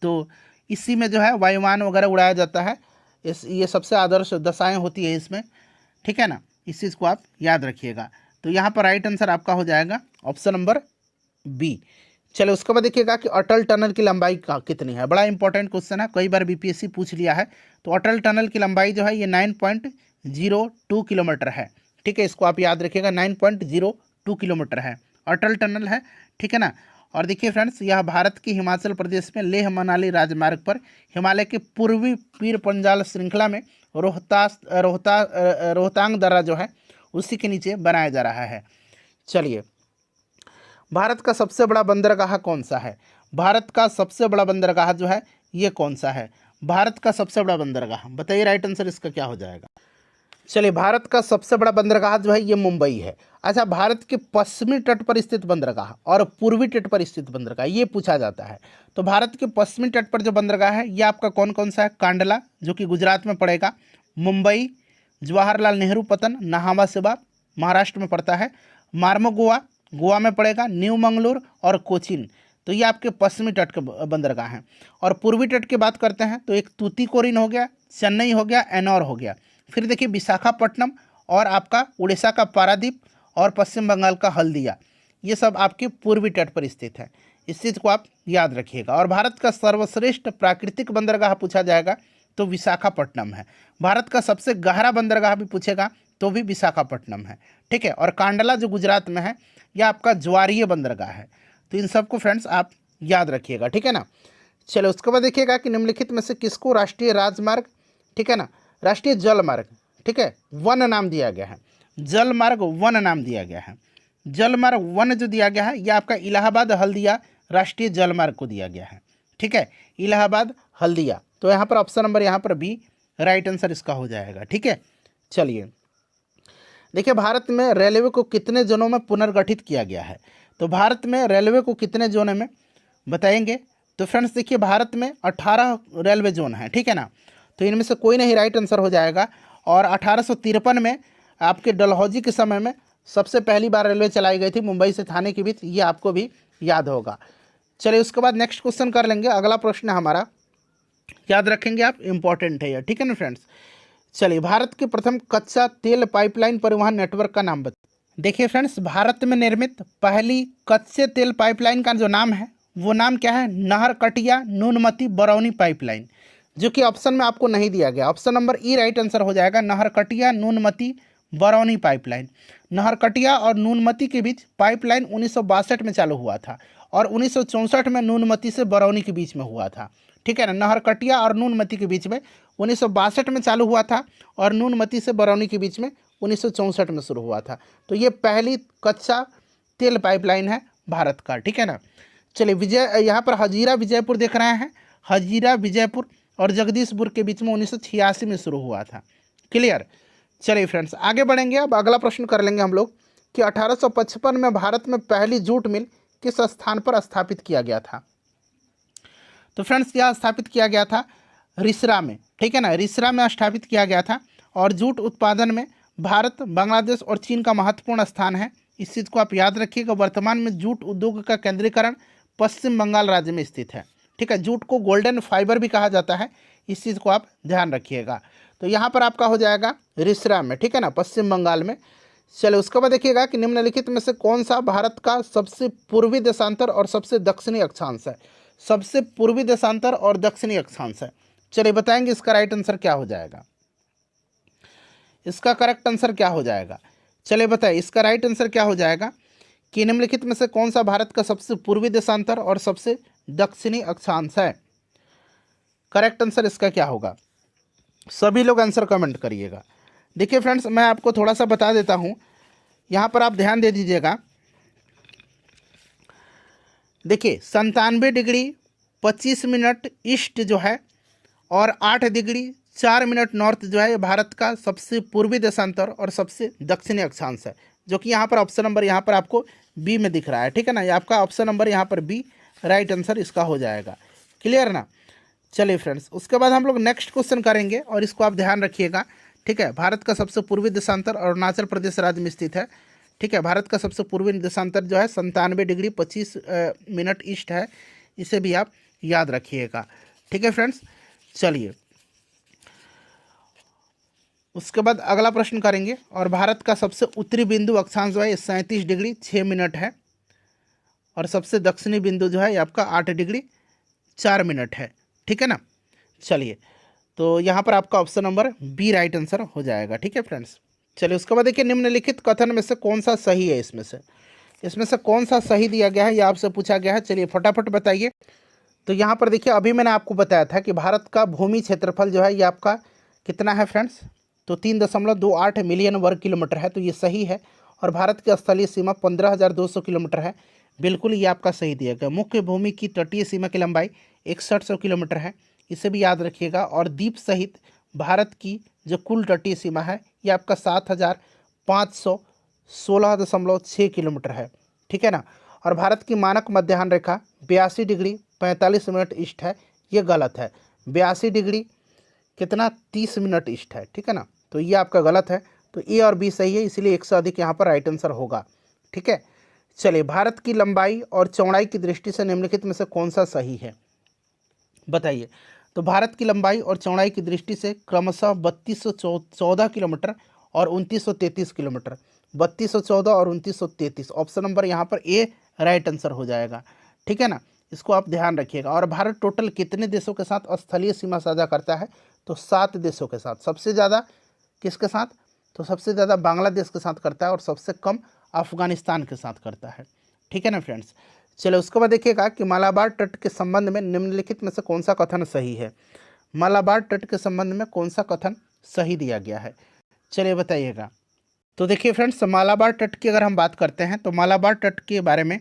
तो इसी में जो है वायुयान वगैरह उड़ाया जाता है। ये सबसे आदर्श दशाएं होती है इसमें। ठीक है ना, इस चीज़ को आप याद रखिएगा। तो यहाँ पर राइट आंसर आपका हो जाएगा ऑप्शन नंबर बी। चलो उसके बाद देखिएगा कि अटल टनल की लंबाई कितनी है? बड़ा इंपॉर्टेंट क्वेश्चन है, कई बार बीपीएससी पूछ लिया है। तो अटल टनल की लंबाई जो है ये 9.02 किलोमीटर है। ठीक है, इसको आप याद रखिएगा, 9.02 किलोमीटर है अटल टनल है। ठीक है ना, और देखिए फ्रेंड्स, यह भारत के हिमाचल प्रदेश में लेह मनाली राजमार्ग पर हिमालय के पूर्वी पीर पंजाल श्रृंखला में रोहतांग दर्रा जो है उसी के नीचे बनाया जा रहा है। चलिए, भारत का सबसे बड़ा बंदरगाह कौन सा है? भारत का सबसे बड़ा बंदरगाह जो है ये कौन सा है? भारत का सबसे बड़ा बंदरगाह बताइए, राइट आंसर इसका क्या हो जाएगा? चलिए, भारत का सबसे बड़ा बंदरगाह जो है ये मुंबई है। अच्छा, भारत के पश्चिमी तट पर स्थित बंदरगाह और पूर्वी तट पर स्थित बंदरगाह ये पूछा जाता है। तो भारत के पश्चिमी तट पर जो बंदरगाह है ये आपका कौन कौन सा है? कांडला जो कि गुजरात में पड़ेगा, मुंबई, जवाहरलाल नेहरू पतन नाहवा शिवा महाराष्ट्र में पड़ता है, मार्मोगोवा गोवा में पड़ेगा, न्यू मंगलूर और कोचीन, तो ये आपके पश्चिमी तट के बंदरगाह हैं। और पूर्वी तट की बात करते हैं तो एक तूतीकोरिन हो गया, चेन्नई हो गया, एनौर हो गया। फिर देखिए विशाखापट्टनम और आपका उड़ीसा का पारादीप और पश्चिम बंगाल का हल्दिया, ये सब आपके पूर्वी तट पर स्थित है। इस चीज़ को आप याद रखिएगा। और भारत का सर्वश्रेष्ठ प्राकृतिक बंदरगाह पूछा जाएगा तो विशाखापट्टनम है। भारत का सबसे गहरा बंदरगाह भी पूछेगा तो भी विशाखापट्टनम है, ठीक है। और कांडला जो गुजरात में है यह आपका ज्वारीय बंदरगाह है। तो इन सबको फ्रेंड्स आप याद रखिएगा, ठीक है ना। चलो, उसके बाद देखिएगा कि निम्नलिखित में से किसको राष्ट्रीय राजमार्ग, ठीक है ना, राष्ट्रीय जल मार्ग, ठीक है, वन नाम दिया गया है। जल मार्ग वन नाम दिया गया है। जल मार्ग वन जो दिया गया है यह आपका इलाहाबाद हल्दिया राष्ट्रीय जल मार्ग को दिया गया है, ठीक है, इलाहाबाद हल्दिया। तो यहाँ पर ऑप्शन नंबर यहाँ पर बी राइट आंसर इसका हो जाएगा, ठीक है। चलिए, देखिए भारत में रेलवे को कितने जोनों में पुनर्गठित किया गया है? तो भारत में रेलवे को कितने जोनों में बताएंगे? तो फ्रेंड्स देखिए, भारत में 18 रेलवे जोन हैं, ठीक है ना। तो इनमें से कोई नहीं राइट आंसर हो जाएगा। और 1853 में आपके डलहौजी के समय में सबसे पहली बार रेलवे चलाई गई थी मुंबई से थाने के बीच, ये आपको भी याद होगा। चलिए, उसके बाद नेक्स्ट क्वेश्चन कर लेंगे। अगला प्रश्न हमारा याद रखेंगे आप, इंपॉर्टेंट है यह, ठीक है ना फ्रेंड्स। चलिए, भारत के प्रथम कच्चा तेल पाइपलाइन परिवहन नेटवर्क का नाम बताइए। देखिए फ्रेंड्स, भारत में निर्मित पहली कच्चे तेल पाइपलाइन का जो नाम है वो नाम क्या है? नहरकटिया नूनमती बरौनी पाइपलाइन, जो कि ऑप्शन में आपको नहीं दिया गया। ऑप्शन नंबर ई राइट आंसर हो जाएगा, नहरकटिया नूनमती बरौनी पाइपलाइन। नहरकटिया और नूनमती के बीच पाइपलाइन 1962 में चालू हुआ था और 1964 में नूनमती से बरौनी के बीच में हुआ था, ठीक है ना। नहरकटिया और नूनमती के बीच में 1962 में चालू हुआ था और नूनमती से बरौनी के बीच में 1964 में शुरू हुआ था। तो ये पहली कच्चा तेल पाइपलाइन है भारत का, ठीक है ना। चलिए, यहाँ पर हजीरा विजयपुर देख रहे हैं, हजीरा विजयपुर और जगदीशपुर के बीच में 1986 में शुरू हुआ था, क्लियर। चलिए फ्रेंड्स, आगे बढ़ेंगे। अब अगला प्रश्न कर लेंगे हम लोग कि 1855 में भारत में पहली जूट मिल किस स्थान पर स्थापित किया गया था? तो फ्रेंड्स, यह स्थापित किया गया था रिसरा में, ठीक है ना, रिसरा में स्थापित किया गया था। और जूट उत्पादन में भारत, बांग्लादेश और चीन का महत्वपूर्ण स्थान है। इस चीज़ को आप याद रखिएगा। वर्तमान में जूट उद्योग का केंद्रीकरण पश्चिम बंगाल राज्य में स्थित है, ठीक है। जूट को गोल्डन फाइबर भी कहा जाता है, इस चीज़ को आप ध्यान रखिएगा। तो यहाँ पर आपका हो जाएगा रिसरा में, ठीक है ना, पश्चिम बंगाल में। चलो, उसके बाद देखिएगा कि निम्नलिखित में से कौन सा भारत का सबसे पूर्वी देशांतर और सबसे दक्षिणी अक्षांश है? सबसे पूर्वी देशांतर और दक्षिणी अक्षांश है। चलिए बताएंगे इसका राइट आंसर क्या हो जाएगा, इसका करेक्ट आंसर क्या हो जाएगा? चलिए बताइए, इसका राइट आंसर क्या हो जाएगा कि निम्नलिखित में से कौन सा भारत का सबसे पूर्वी देशांतर और सबसे दक्षिणी अक्षांश है? करेक्ट आंसर इसका क्या होगा? सभी लोग आंसर कमेंट करिएगा। देखिए फ्रेंड्स, मैं आपको थोड़ा सा बता देता हूँ, यहाँ पर आप ध्यान दे दीजिएगा। देखिए 97 डिग्री 25 मिनट ईस्ट जो है और 8 डिग्री 4 मिनट नॉर्थ जो है ये भारत का सबसे पूर्वी देशांतर और सबसे दक्षिणी अक्षांश है, जो कि यहाँ पर ऑप्शन नंबर यहाँ पर आपको बी में दिख रहा है, ठीक है ना। ये आपका ऑप्शन नंबर यहाँ पर बी राइट आंसर इसका हो जाएगा, क्लियर ना। चलिए फ्रेंड्स, उसके बाद हम लोग नेक्स्ट क्वेश्चन करेंगे और इसको आप ध्यान रखिएगा, ठीक है। भारत का सबसे पूर्वी देशांतर अरुणाचल प्रदेश राज्य में स्थित है, ठीक है। भारत का सबसे पूर्वी देशांतर जो है 97 डिग्री 25 मिनट ईस्ट है, इसे भी आप याद रखिएगा, ठीक है फ्रेंड्स। चलिए, उसके बाद अगला प्रश्न करेंगे और भारत का सबसे उत्तरी बिंदु अक्षांश जो है 37 डिग्री 6 मिनट है और सबसे दक्षिणी बिंदु जो है ये आपका 8 डिग्री 4 मिनट है, ठीक है ना। चलिए, तो यहाँ पर आपका option number B right answer हो जाएगा, ठीक है फ्रेंड्स। चलिए, उसके बाद देखिए निम्नलिखित कथन में से कौन सा सही है? इसमें से इसमें से कौन सा सही दिया गया है, ये आपसे पूछा गया है। चलिए फटाफट बताइए। तो यहाँ पर देखिए, अभी मैंने आपको बताया था कि भारत का भूमि क्षेत्रफल जो है ये आपका कितना है फ्रेंड्स, तो 3.28 मिलियन वर्ग किलोमीटर है, तो ये सही है। और भारत की स्थलीय सीमा 15,200 किलोमीटर है, बिल्कुल ये आपका सही दिया गया। मुख्य भूमि की तटीय सीमा की लंबाई 6100 किलोमीटर है, इसे भी याद रखिएगा। और द्वीप सहित भारत की जो कुल तटीय सीमा है ये आपका 7,516.6 किलोमीटर है, ठीक है ना। और भारत की मानक मध्याह्न रेखा 82 डिग्री 45 मिनट ईस्ट है, ये गलत है। 82 डिग्री कितना 30 मिनट ईस्ट है, ठीक है ना, तो ये आपका गलत है। तो ए और बी सही है, इसलिए 100 अधिक यहाँ पर राइट आंसर होगा, ठीक है। चलिए, भारत की लंबाई और चौड़ाई की दृष्टि से निम्नलिखित में से कौन सा सही है, बताइए। तो भारत की लंबाई और चौड़ाई की दृष्टि से क्रमशः 3214 किलोमीटर और 2933 किलोमीटर, 3214 और 2933, ऑप्शन नंबर यहाँ पर ए राइट आंसर हो जाएगा, ठीक है ना। इसको आप ध्यान रखिएगा। और भारत टोटल कितने देशों के साथ स्थलीय सीमा साझा करता है, तो 7 देशों के साथ। सबसे ज़्यादा किसके साथ, तो सबसे ज़्यादा बांग्लादेश के साथ करता है और सबसे कम अफगानिस्तान के साथ करता है, ठीक है ना फ्रेंड्स। चलो उसके बाद देखिएगा कि मालाबार तट के संबंध में निम्नलिखित में से कौन सा कथन सही है। मालाबार तट के संबंध में कौन सा कथन सही दिया गया है, चलिए बताइएगा। तो देखिए फ्रेंड्स, मालाबार तट की अगर हम बात करते हैं तो मालाबार तट के बारे में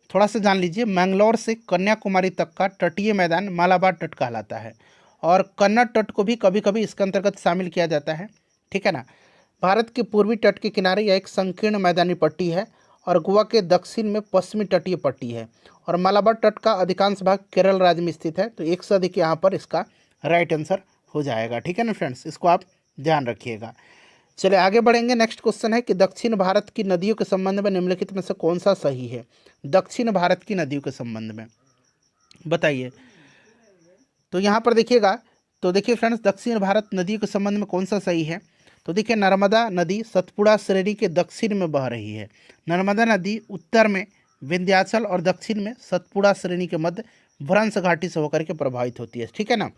थोड़ा सा जान लीजिए। मैंगलोर से कन्याकुमारी तक का तटीय मैदान मालाबार तट कहलाता है, और कन्नड़ तट को भी कभी कभी इसके अंतर्गत शामिल किया जाता है, ठीक है ना। भारत के पूर्वी तट के किनारे यह एक संकीर्ण मैदानी पट्टी है, और गोवा के दक्षिण में पश्चिमी तटीय पट्टी है। और मालाबार तट का अधिकांश भाग केरल राज्य में स्थित है, तो 100 अधिक यहाँ पर इसका राइट आंसर हो जाएगा, ठीक है ना फ्रेंड्स, इसको आप ध्यान रखिएगा। चलिए आगे बढ़ेंगे। नेक्स्ट क्वेश्चन है कि दक्षिण भारत की नदियों के संबंध में निम्नलिखित में से कौन सा सही है। दक्षिण भारत की नदियों के संबंध में बताइए। तो यहाँ पर देखिएगा, तो देखिए फ्रेंड्स, दक्षिण भारत नदियों के संबंध में कौन सा सही है। तो देखिए, नर्मदा नदी सतपुड़ा श्रेणी के दक्षिण में बह रही है। नर्मदा नदी उत्तर में विंध्याचल और दक्षिण में सतपुड़ा श्रेणी के मध्य भ्रंश घाटी से होकर के प्रभावित होती है, ठीक है ना।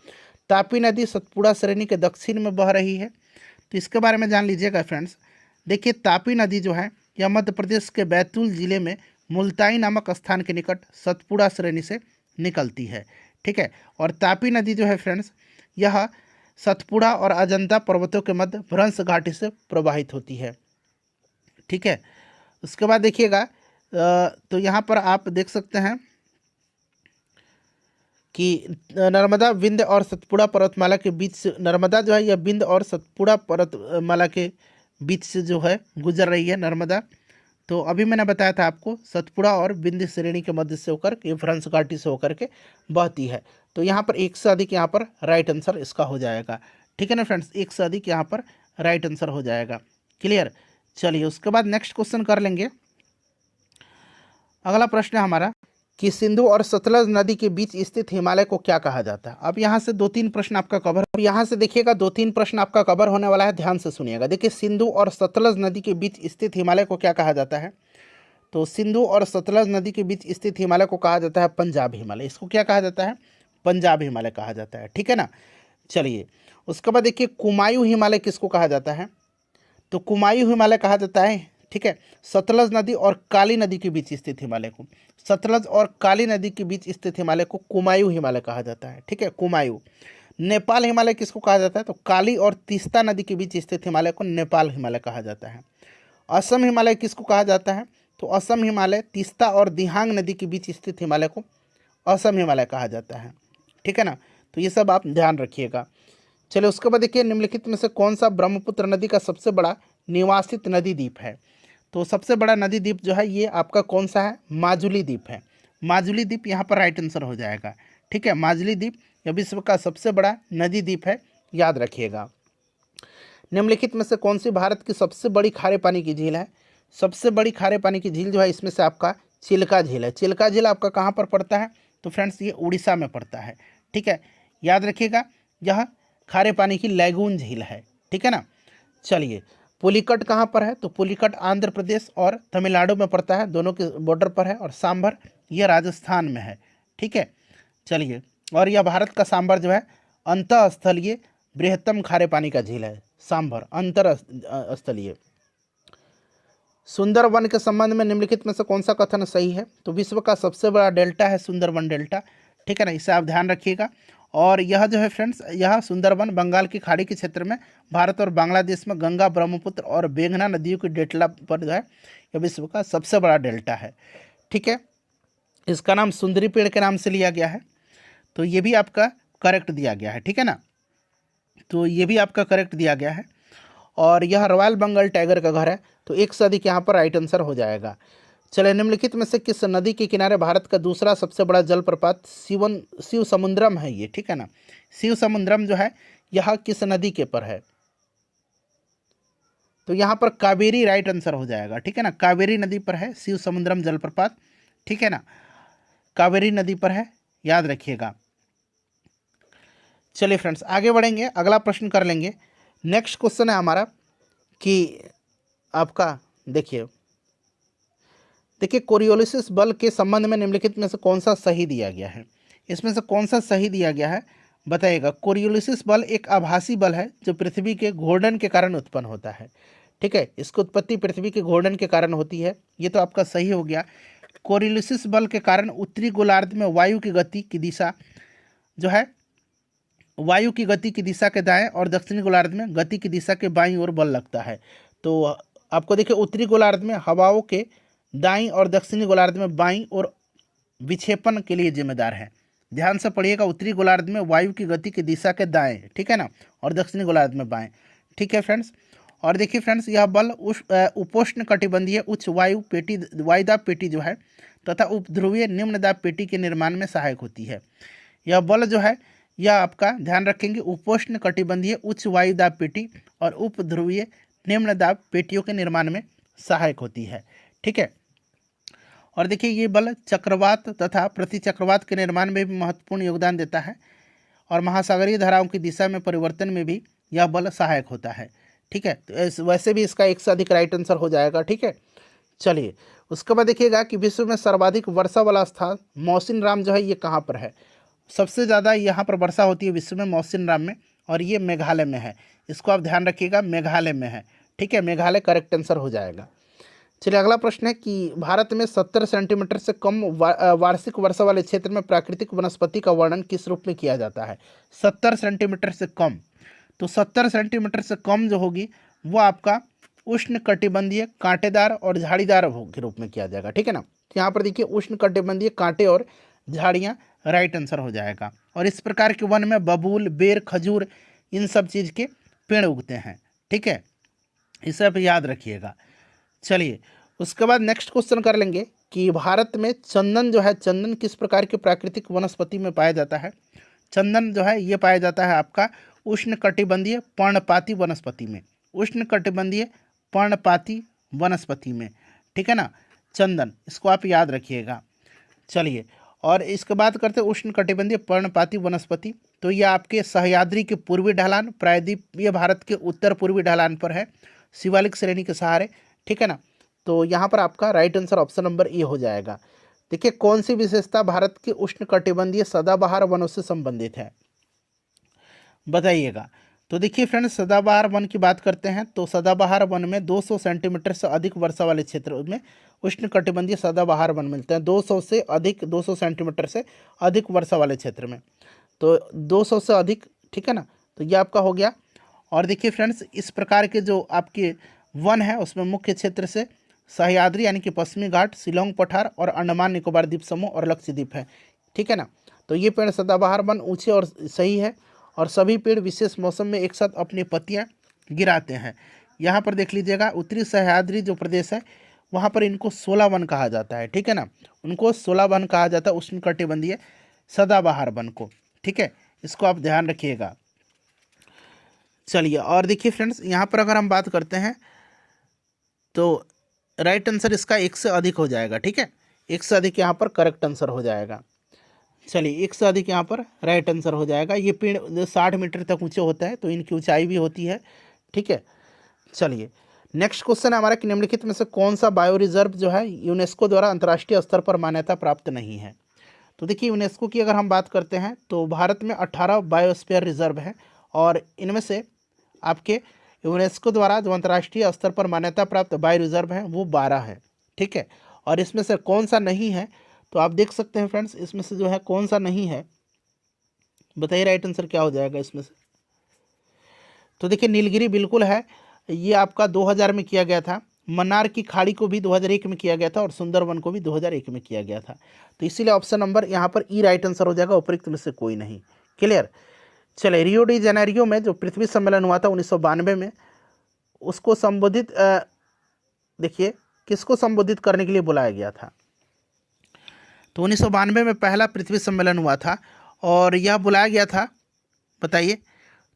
तापी नदी सतपुड़ा श्रेणी के दक्षिण में बह रही है, तो इसके बारे में जान लीजिएगा फ्रेंड्स। देखिए, तापी नदी जो है यह मध्य प्रदेश के बैतूल जिले में मुल्ताई नामक स्थान के निकट सतपुड़ा श्रेणी से निकलती है, ठीक है। और तापी नदी जो है फ्रेंड्स, यह सतपुड़ा और अजंता पर्वतों के मध्य भ्रंश घाटी से प्रवाहित होती है, ठीक है। उसके बाद देखिएगा, तो यहाँ पर आप देख सकते हैं कि नर्मदा विंध्य और सतपुड़ा पर्वतमाला के बीच से, नर्मदा जो है यह विंध्य और सतपुड़ा पर्वतमाला के बीच से जो है गुजर रही है नर्मदा। तो अभी मैंने बताया था आपको, सतपुड़ा और विंध्य श्रेणी के मध्य से होकर के भ्रंश घाटी से होकर के बहती है। तो यहाँ पर 1 से अधिक यहाँ पर राइट आंसर इसका हो जाएगा, ठीक है ना फ्रेंड्स, 1 से अधिक यहाँ पर राइट आंसर हो जाएगा, क्लियर। चलिए उसके बाद नेक्स्ट क्वेश्चन कर लेंगे। अगला प्रश्न है हमारा कि सिंधु और सतलज नदी के बीच स्थित हिमालय को क्या कहा जाता है। अब यहाँ से 2-3 प्रश्न आपका कवर, यहाँ से देखिएगा 2-3 प्रश्न आपका कवर होने वाला है, ध्यान से सुनिएगा। देखिए, सिंधु और सतलज नदी के बीच स्थित हिमालय को क्या कहा जाता है। तो सिंधु और सतलज नदी के बीच स्थित हिमालय को कहा जाता है पंजाब हिमालय। इसको क्या कहा जाता है, पंजाब हिमालय कहा जाता है, ठीक है ना। चलिए उसके बाद देखिए, कुमायूं हिमालय किसको कहा जाता है। तो कुमायूं हिमालय कहा जाता है, ठीक है, सतलज नदी और काली नदी के बीच स्थित हिमालय को, सतलज और काली नदी के बीच स्थित हिमालय को कुमायूं हिमालय कहा जाता है, ठीक है, कुमायूं। नेपाल हिमालय किसको कहा जाता है, तो काली और तीस्ता नदी के बीच स्थित हिमालय को नेपाल हिमालय कहा जाता है। असम हिमालय किसको कहा जाता है, तो असम हिमालय तीस्ता और दिहांग नदी के बीच स्थित हिमालय को असम हिमालय कहा जाता है, ठीक है ना। तो ये सब आप ध्यान रखिएगा। चलिए उसके बाद देखिए, निम्नलिखित में से कौन सा ब्रह्मपुत्र नदी का सबसे बड़ा निवासित नदी द्वीप है। तो सबसे बड़ा नदी द्वीप जो है ये आपका कौन सा है, माजुली द्वीप है। माजुली द्वीप यहाँ पर राइट आंसर हो जाएगा, ठीक है। माजुली द्वीप यह विश्व का सबसे बड़ा नदी द्वीप है, याद रखिएगा। निम्नलिखित में से कौन सी भारत की सबसे बड़ी खारे पानी की झील है। सबसे बड़ी खारे पानी की झील जो है इसमें से आपका चिल्का झील है। चिल्का झील आपका कहाँ पर पड़ता है, तो फ्रेंड्स ये उड़ीसा में पड़ता है, ठीक है, याद रखिएगा। यह खारे पानी की लैगून झील है, ठीक है ना। चलिए, पुलिकट कहाँ पर है, तो पुलिकट आंध्र प्रदेश और तमिलनाडु में पड़ता है, दोनों के बॉर्डर पर है। और सांभर यह राजस्थान में है, ठीक है। चलिए, और यह भारत का सांभर जो है अंतःस्थलीय बृहत्तम खारे पानी का झील है, सांभर अंतरस्थलीय। सुंदरवन के संबंध में निम्नलिखित में से कौन सा कथन सही है? तो विश्व का सबसे बड़ा डेल्टा है सुंदरवन डेल्टा, ठीक है ना, इसे आप ध्यान रखिएगा। और यह जो है फ्रेंड्स, यह सुंदरवन बंगाल की खाड़ी के क्षेत्र में भारत और बांग्लादेश में गंगा, ब्रह्मपुत्र और मेघना नदियों की डेल्टा पर जो है यह विश्व का सबसे बड़ा डेल्टा है, ठीक है। इसका नाम सुंदरी पेड़ के नाम से लिया गया है, तो ये भी आपका करेक्ट दिया गया है, ठीक है ना, तो ये भी आपका करेक्ट दिया गया है। और यह रॉयल बंगाल टाइगर का घर है, तो एक से अधिक यहाँ पर राइट आंसर हो जाएगा। चलिए, निम्नलिखित में से किस नदी के किनारे भारत का दूसरा सबसे बड़ा जलप्रपात शिव समुद्रम है ये, ठीक है ना, शिव समुद्रम जो है यह किस नदी के पर है? तो यहाँ पर कावेरी राइट आंसर हो जाएगा, ठीक है ना, कावेरी नदी पर है शिव समुद्रम जलप्रपात, ठीक है ना, कावेरी नदी पर है, याद रखिएगा। चलिए फ्रेंड्स, आगे बढ़ेंगे, अगला प्रश्न कर लेंगे। नेक्स्ट क्वेश्चन है हमारा कि आपका देखिए कोरियोलिसिस बल के संबंध में निम्नलिखित में से कौन सा सही दिया गया है? इसमें से कौन सा सही दिया गया है बताइएगा। कोरियोलिसिस बल एक आभासी बल है जो पृथ्वी के घूर्णन के कारण उत्पन्न होता है, ठीक है, इसकी उत्पत्ति पृथ्वी के घूर्णन के कारण होती है, ये तो आपका सही हो गया। कोरियोलिसिस बल के कारण उत्तरी गोलार्ध में वायु की गति की दिशा जो है, वायु की गति की दिशा के दाएं और दक्षिणी गोलार्ध में गति की दिशा के बाईं ओर बल लगता है। तो आपको देखिए, उत्तरी गोलार्ध में हवाओं के दाईं और दक्षिणी गोलार्ध में बाईं और विक्षेपण के लिए जिम्मेदार है। ध्यान से पढ़िएगा, उत्तरी गोलार्ध में वायु की गति की दिशा के दाएं, ठीक है ना, और दक्षिणी गोलार्ध में बाएं, ठीक है फ्रेंड्स। और देखिए फ्रेंड्स, यह बल उपोष्ण कटिबंधीय उच्च वायुदाब पेटी जो है तथा उपध्रुवीय निम्न दाब पेटी के निर्माण में सहायक होती है। यह बल जो है यह आपका ध्यान रखेंगे, उपोष्ण कटिबंधीय उच्च वायुदाब पेटी और उपध्रुवीय निम्न दाब पेटियों के निर्माण में सहायक होती है, ठीक है। और देखिए, ये बल चक्रवात तथा प्रतिचक्रवात के निर्माण में भी महत्वपूर्ण योगदान देता है और महासागरीय धाराओं की दिशा में परिवर्तन में भी यह बल सहायक होता है, ठीक है। तो वैसे भी इसका एक से अधिक राइट आंसर हो जाएगा, ठीक है। चलिए, उसके बाद देखिएगा कि विश्व में सर्वाधिक वर्षा वाला स्थान मौसिनराम जो है ये कहाँ पर है? सबसे ज़्यादा यहाँ पर वर्षा होती है विश्व में मौसिनराम में, और ये मेघालय में है, इसको आप ध्यान रखिएगा, मेघालय में है, ठीक है, मेघालय करेक्ट आंसर हो जाएगा। चलिए, अगला प्रश्न है कि भारत में 70 सेंटीमीटर से कम वार्षिक वर्षा वाले क्षेत्र में प्राकृतिक वनस्पति का वर्णन किस रूप में किया जाता है? 70 सेंटीमीटर से कम, तो 70 सेंटीमीटर से कम जो होगी वो आपका उष्ण कटिबंधीय कांटेदार और झाड़ीदार के रूप में किया जाएगा, ठीक है ना। यहाँ पर देखिए, उष्ण कटिबंधीय कांटे और झाड़ियाँ राइट आंसर हो जाएगा। और इस प्रकार के वन में बबूल, बेर, खजूर, इन सब चीज़ के पेड़ उगते हैं, ठीक है, इसे आप याद रखिएगा। चलिए, उसके बाद नेक्स्ट क्वेश्चन कर लेंगे कि भारत में चंदन जो है, चंदन किस प्रकार की प्राकृतिक वनस्पति में पाया जाता है? चंदन जो है ये पाया जाता है आपका उष्ण कटिबंधीय पर्णपाती वनस्पति में, उष्ण कटिबंधीय पर्णपाती वनस्पति में, ठीक है ना, चंदन, इसको आप याद रखिएगा। चलिए, और इसके बाद करते हैं उष्ण कटिबंधीय पर्णपाती वनस्पति, तो ये आपके सह्याद्री के पूर्वी ढलान, प्रायद्वीपीय भारत के उत्तर पूर्वी ढलान पर है, शिवालिक श्रेणी के सहारे, ठीक है ना। तो यहाँ पर आपका right answer option number A हो जाएगा। देखिए, कौन सी विशेषता भारत के उष्ण कटिबंधीय सदाबहार वनों से संबंधित है बताइएगा। तो देखिए फ्रेंड्स, सदाबहार वन की बात करते हैं तो सदाबहार वन में 200 सेंटीमीटर से अधिक वर्षा वाले क्षेत्र में उष्ण कटिबंधीय सदाबहार वन मिलते हैं। 200 सेंटीमीटर से अधिक वर्षा वाले क्षेत्र में, तो 200 से अधिक, ठीक है ना, तो ये आपका हो गया। और देखिए फ्रेंड्स, इस प्रकार के जो आपके वन है उसमें मुख्य क्षेत्र से सह्याद्री यानी कि पश्चिमी घाट, शिलोंग पठार और अंडमान निकोबार द्वीप समूह और लक्षद्वीप है, ठीक है ना। तो ये पेड़ सदाबहार वन ऊंचे और सही है, और सभी पेड़ विशेष मौसम में एक साथ अपनी पत्तियां गिराते हैं। यहाँ पर देख लीजिएगा, उत्तरी सह्याद्री जो प्रदेश है वहाँ पर इनको 16 वन कहा जाता है, ठीक है ना, उनको 16 वन कहा जाता है उष्ण कटिबंधीय सदाबहार वन को, ठीक है, इसको आप ध्यान रखिएगा। चलिए, और देखिए फ्रेंड्स, यहाँ पर अगर हम बात करते हैं तो राइट आंसर इसका 1 से अधिक हो जाएगा, ठीक है, 1 से अधिक यहाँ पर करेक्ट आंसर हो जाएगा। चलिए, 1 से अधिक यहाँ पर राइट आंसर हो जाएगा। ये पेड़ 60 मीटर तक ऊंचे होता है, तो इनकी ऊंचाई भी होती है, ठीक है। चलिए, नेक्स्ट क्वेश्चन है हमारा कि निम्नलिखित में से कौन सा बायो रिजर्व जो है यूनेस्को द्वारा अंतर्राष्ट्रीय स्तर पर मान्यता प्राप्त नहीं है? तो देखिए, यूनेस्को की अगर हम बात करते हैं तो भारत में 18 बायोस्फीयर रिजर्व है, और इनमें से आपके यूनेस्को द्वारा जो अंतर्राष्ट्रीय स्तर पर मान्यता प्राप्त बायो रिजर्व हैं वो 12 है। ठीक है, और इसमें से कौन सा नहीं है, तो आप देख सकते हैं फ्रेंड्स, इसमें से जो है कौन सा नहीं है, बताइए राइट आंसर क्या हो जाएगा इसमें से। तो देखिए नीलगिरी बिल्कुल है, ये आपका 2000 में किया गया था। मन्नार की खाड़ी को भी 2001 में किया गया था और सुंदरवन को भी 2001 में किया गया था। तो इसीलिए ऑप्शन नंबर यहाँ पर ई राइट आंसर हो जाएगा, उपयुक्त में से कोई नहीं। क्लियर। चले, रियो डी जेनेरियो में जो पृथ्वी सम्मेलन हुआ था 1992 में, उसको संबोधित देखिए किसको संबोधित करने के लिए बुलाया गया था। तो 1992 में पहला पृथ्वी सम्मेलन हुआ था और यह बुलाया गया था, बताइए।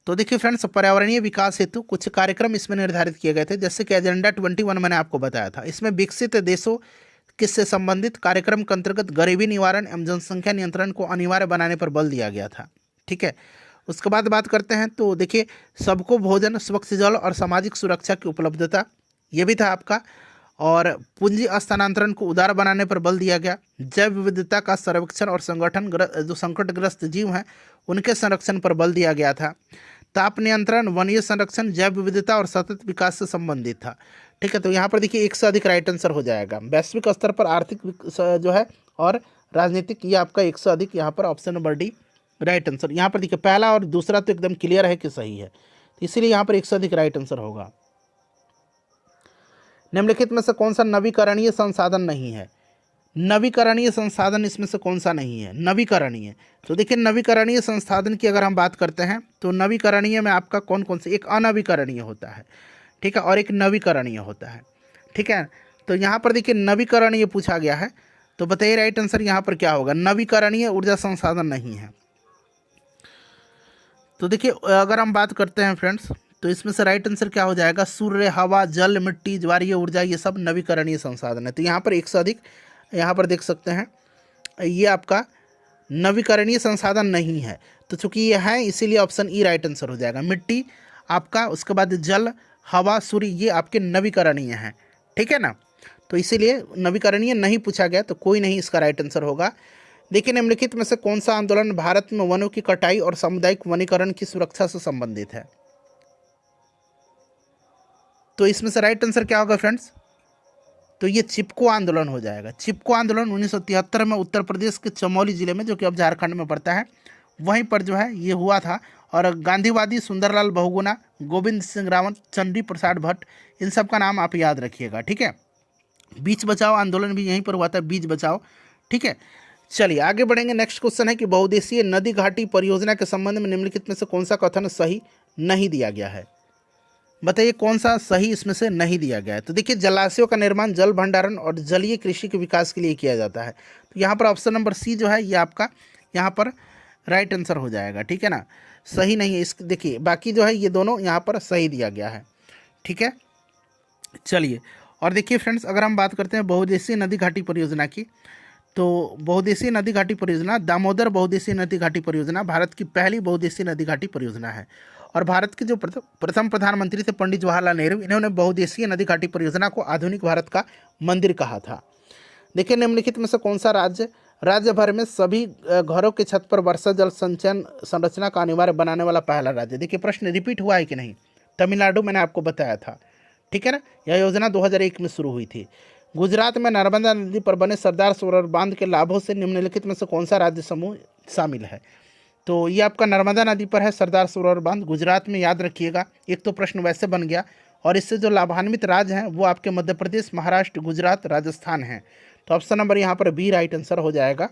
तो देखिए फ्रेंड्स, पर्यावरणीय विकास हेतु कुछ कार्यक्रम इसमें निर्धारित किए गए थे, जैसे कि एजेंडा 21 मैंने आपको बताया था। इसमें विकसित देशों किससे संबंधित कार्यक्रम के अंतर्गत गरीबी निवारण एवं जनसंख्या नियंत्रण को अनिवार्य बनाने पर बल दिया गया था। ठीक है, उसके बाद बात करते हैं तो देखिए सबको भोजन, स्वच्छ जल और सामाजिक सुरक्षा की उपलब्धता, ये भी था आपका। और पूंजी स्थानांतरण को उदार बनाने पर बल दिया गया। जैव विविधता का संरक्षण और संगठन, जो संकटग्रस्त जीव हैं उनके संरक्षण पर बल दिया गया था। ताप नियंत्रण, वन्य संरक्षण, जैव विविधता और सतत विकास से संबंधित था। ठीक है, तो यहाँ पर देखिए एक से अधिक राइट आंसर हो जाएगा। वैश्विक स्तर पर आर्थिक जो है और राजनीतिक, ये आपका एक से अधिक, यहाँ पर option number D right answer. यहाँ पर देखिए पहला और दूसरा तो एकदम क्लियर है कि सही है, तो इसीलिए यहाँ पर एक से अधिक राइट आंसर होगा। निम्नलिखित में से कौन सा नवीकरणीय संसाधन नहीं है? नवीकरणीय संसाधन इसमें से कौन सा नहीं है? नवीकरणीय, तो देखिए नवीकरणीय संसाधन की अगर हम बात करते हैं तो नवीकरणीय में आपका कौन कौन से, एक अनवीकरणीय होता है, ठीक है, और एक नवीकरणीय होता है। ठीक है, तो यहाँ पर देखिए नवीकरणीय पूछा गया है, तो बताइए राइट आंसर यहाँ पर क्या होगा। नवीकरणीय ऊर्जा संसाधन नहीं है। तो देखिए अगर हम बात करते हैं फ्रेंड्स, तो इसमें से राइट आंसर क्या हो जाएगा। सूर्य, हवा, जल, मिट्टी, ज्वारीय ऊर्जा, ये सब नवीकरणीय संसाधन है। तो यहाँ पर एक से अधिक, यहाँ पर देख सकते हैं ये आपका नवीकरणीय संसाधन नहीं है। तो चूंकि ये है इसीलिए ऑप्शन ई राइट आंसर हो जाएगा। मिट्टी आपका, उसके बाद जल, हवा, सूर्य, ये आपके नवीकरणीय हैं। ठीक है ना, तो इसीलिए नवीकरणीय नहीं पूछा गया, तो कोई नहीं इसका राइट आंसर होगा। देखिए निम्नलिखित में से कौन सा आंदोलन भारत में वनों की कटाई और सामुदायिक वनीकरण की सुरक्षा से संबंधित है? तो इसमें से राइट आंसर क्या होगा फ्रेंड्स, तो ये चिपको आंदोलन हो जाएगा। चिपको आंदोलन 1973 में उत्तर प्रदेश के चमोली जिले में, जो कि अब झारखंड में पड़ता है, वहीं पर जो है ये हुआ था। और गांधीवादी सुंदरलाल बहुगुणा, गोविंद सिंह रावत, चंडी प्रसाद भट्ट, इन सब का नाम आप याद रखिएगा। ठीक है, बीच बचाओ आंदोलन भी यहीं पर हुआ था, बीच बचाओ। ठीक है, चलिए आगे बढ़ेंगे। नेक्स्ट क्वेश्चन है कि बहुउद्देशीय नदी घाटी परियोजना के संबंध में निम्नलिखित में से कौन सा कथन सही नहीं दिया गया है? बताइए कौन सा सही इसमें से नहीं दिया गया है। तो देखिए जलाशयों का निर्माण जल भंडारण और जलीय कृषि के विकास के लिए किया जाता है। तो यहाँ पर ऑप्शन नंबर सी जो है ये आपका यहाँ पर राइट आंसर हो जाएगा। ठीक है ना, सही नहीं है। इस देखिए बाकी जो है ये दोनों यहाँ पर सही दिया गया है। ठीक है, चलिए और देखिए फ्रेंड्स, अगर हम बात करते हैं बहुउद्देशीय नदी घाटी परियोजना की, तो बहुउद्देशीय नदी घाटी परियोजना, दामोदर बहुउद्देशीय नदी घाटी परियोजना भारत की पहली बहुउद्देशीय नदी घाटी परियोजना है। और भारत के जो प्रथम प्रधानमंत्री थे पंडित जवाहरलाल नेहरू, इन्होंने बहुउद्देशीय नदी घाटी परियोजना को आधुनिक भारत का मंदिर कहा था। देखिए निम्नलिखित में से कौन सा राज्य भर में सभी घरों के छत पर वर्षा जल संचयन संरचना का अनिवार्य बनाने वाला पहला राज्य? देखिए प्रश्न रिपीट हुआ है कि नहीं। तमिलनाडु, मैंने आपको बताया था। ठीक है ना, यह योजना 2001 में शुरू हुई थी। गुजरात में नर्मदा नदी पर बने सरदार सरोवर बांध के लाभों से निम्नलिखित में से कौन सा राज्य समूह शामिल है? तो ये आपका नर्मदा नदी पर है सरदार सरोवर बांध, गुजरात में, याद रखिएगा। एक तो प्रश्न वैसे बन गया, और इससे जो लाभान्वित राज्य हैं वो आपके मध्य प्रदेश, महाराष्ट्र, गुजरात, राजस्थान हैं। तो ऑप्शन नंबर यहाँ पर बी राइट आंसर हो जाएगा।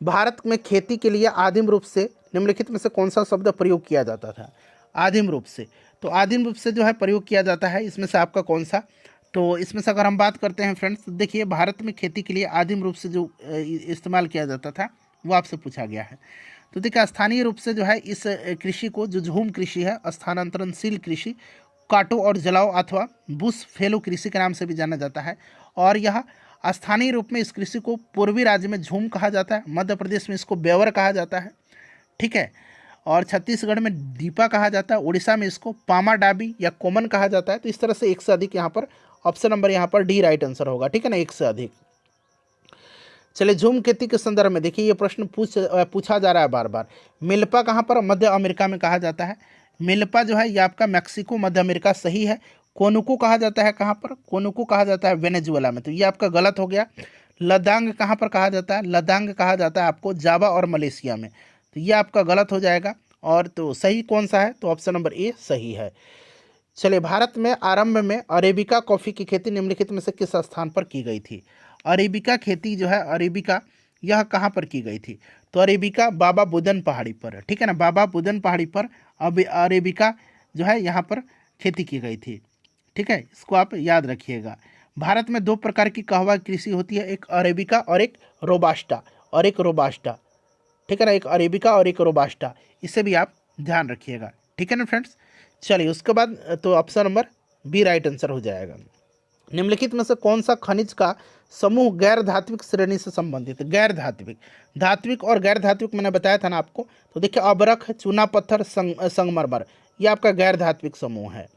भारत में खेती के लिए आदिम रूप से निम्नलिखित में से कौन सा शब्द प्रयोग किया जाता था? आदिम रूप से, तो आदिम रूप से जो है प्रयोग किया जाता है, इसमें से आपका कौन सा? तो इसमें से अगर हम बात करते हैं फ्रेंड्स, देखिए भारत में खेती के लिए आदिम रूप से जो इस्तेमाल किया जाता था वो आपसे पूछा गया है। तो देखिए स्थानीय रूप से जो है इस कृषि को, जो झूम कृषि है, स्थानांतरणशील कृषि, काटो और जलाओ अथवा बुश फेलो कृषि के नाम से भी जाना जाता है। और यह स्थानीय रूप में इस कृषि को पूर्वी राज्य में झूम कहा जाता है, मध्य प्रदेश में इसको बेवर कहा जाता है। ठीक है, और छत्तीसगढ़ में दीपा कहा जाता है, उड़ीसा में इसको पामा डाबी या कोमन कहा जाता है। तो इस तरह से एक से अधिक यहाँ पर ऑप्शन नंबर यहाँ पर डी राइट आंसर होगा। ठीक है ना, एक से अधिक। चलिए झूम खेती के संदर्भ में देखिए ये प्रश्न पूछा जा रहा है बार बार। मिल्पा कहाँ पर? मध्य अमेरिका में कहा जाता है। मिल्पा जो है ये आपका मैक्सिको मध्य अमेरिका सही है। कोनुको कहा जाता है कहाँ पर? कोनुको कहा जाता है वेनेजुएला में, तो ये आपका गलत हो गया। लदांग कहाँ पर कहा जाता है? लदांग कहा जाता है आपको जावा और मलेशिया में, तो ये आपका गलत हो जाएगा। और तो सही कौन सा है? तो ऑप्शन नंबर ए सही है। चलिए, भारत में आरंभ में अरेबिका कॉफ़ी की खेती निम्नलिखित में से किस स्थान पर की गई थी? अरेबिका खेती जो है, अरेबिका यह कहाँ पर की गई थी? तो अरेबिका बाबा बुदन पहाड़ी पर, ठीक है ना, बाबा बुदन पहाड़ी पर अब अरेबिका जो है यहाँ पर खेती की गई थी, ठीक है, इसको आप याद रखिएगा। भारत में दो प्रकार की कहवा कृषि होती है, एक अरेबिका और एक रोबास्टा, ठीक है ना, एक अरेबिका और एक रोबास्टा, इसे भी आप ध्यान रखिएगा, ठीक है ना फ्रेंड्स। चलिए, उसके बाद तो option number B right answer हो जाएगा। निम्नलिखित में से कौन सा खनिज का समूह गैर धात्विक श्रेणी से संबंधित है? गैर धात्विक, धात्विक और गैर धात्विक मैंने बताया था ना आपको, तो देखिए अबरख, चूना पत्थर, संगमरमर, ये आपका गैर धात्विक समूह है।